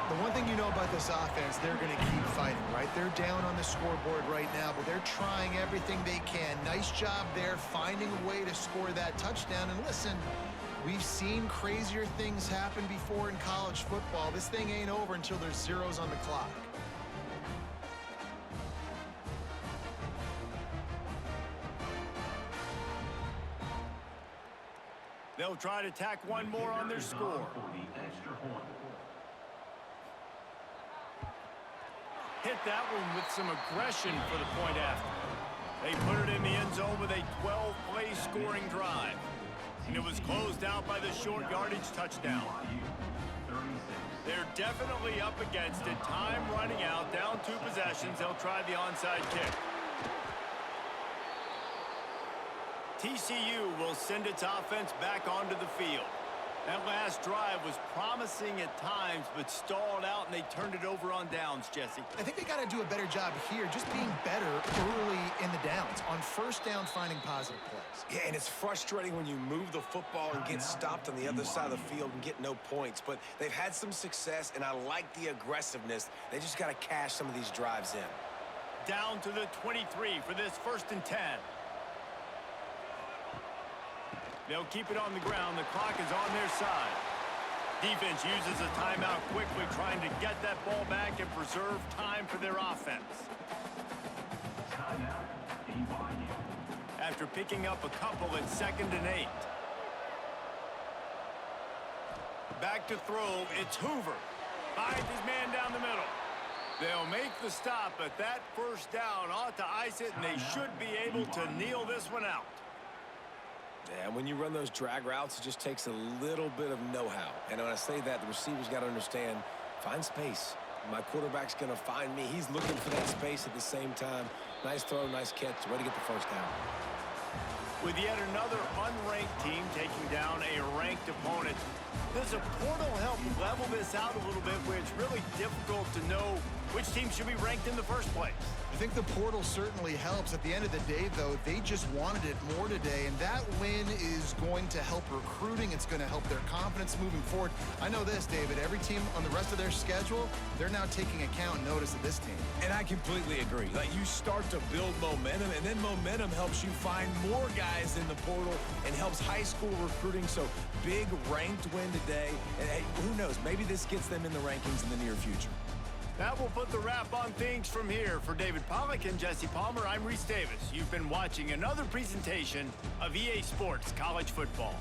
The one thing you know about this offense, they're going to keep fighting, right? They're down on the scoreboard right now, but they're trying everything they can. Nice job there, finding a way to score that touchdown. And listen, we've seen crazier things happen before in college football. This thing ain't over until there's zeros on the clock. They'll try to tack one more on their score. Hit that one with some aggression for the point after. They put it in the end zone with a 12-play scoring drive. And it was closed out by the short yardage touchdown. They're definitely up against it. Time running out, down 2 possessions. They'll try the onside kick. TCU will send its offense back onto the field. That last drive was promising at times, but stalled out, and they turned it over on downs, Jesse. I think they got to do a better job here, just being better early in the downs. On first down, finding positive plays. Yeah, and it's frustrating when you move the football and get stopped on the other side of the field and get no points. But they've had some success, and I like the aggressiveness. They just got to cash some of these drives in. Down to the 23 for this 1st and 10. They'll keep it on the ground. The clock is on their side. Defense uses a timeout quickly, trying to get that ball back and preserve time for their offense. After picking up a couple at 2nd and 8. Back to throw, it's Hoover. Finds his man down the middle. They'll make the stop, but that first down ought to ice it, and they should be able to kneel this one out. Yeah, when you run those drag routes, it just takes a little bit of know-how. And when I say that, the receiver's got to understand, find space. My quarterback's going to find me. He's looking for that space at the same time. Nice throw, nice catch. Way to get the first down. With yet another unranked team taking down a ranked opponent, does a portal help level this out a little bit where it's really difficult to know which team should be ranked in the first place? I think the portal certainly helps. At the end of the day, though, they just wanted it more today, and that win is going to help recruiting. It's going to help their confidence moving forward. I know this, David. Every team on the rest of their schedule, they're now taking account and notice of this team. And I completely agree. Like, you start to build momentum, and then momentum helps you find more guys in the portal and helps high school recruiting. So big ranked win today. And hey, who knows? Maybe this gets them in the rankings in the near future. That will put the wrap on things from here. For David Pollack and Jesse Palmer, I'm Reese Davis. You've been watching another presentation of EA Sports College Football.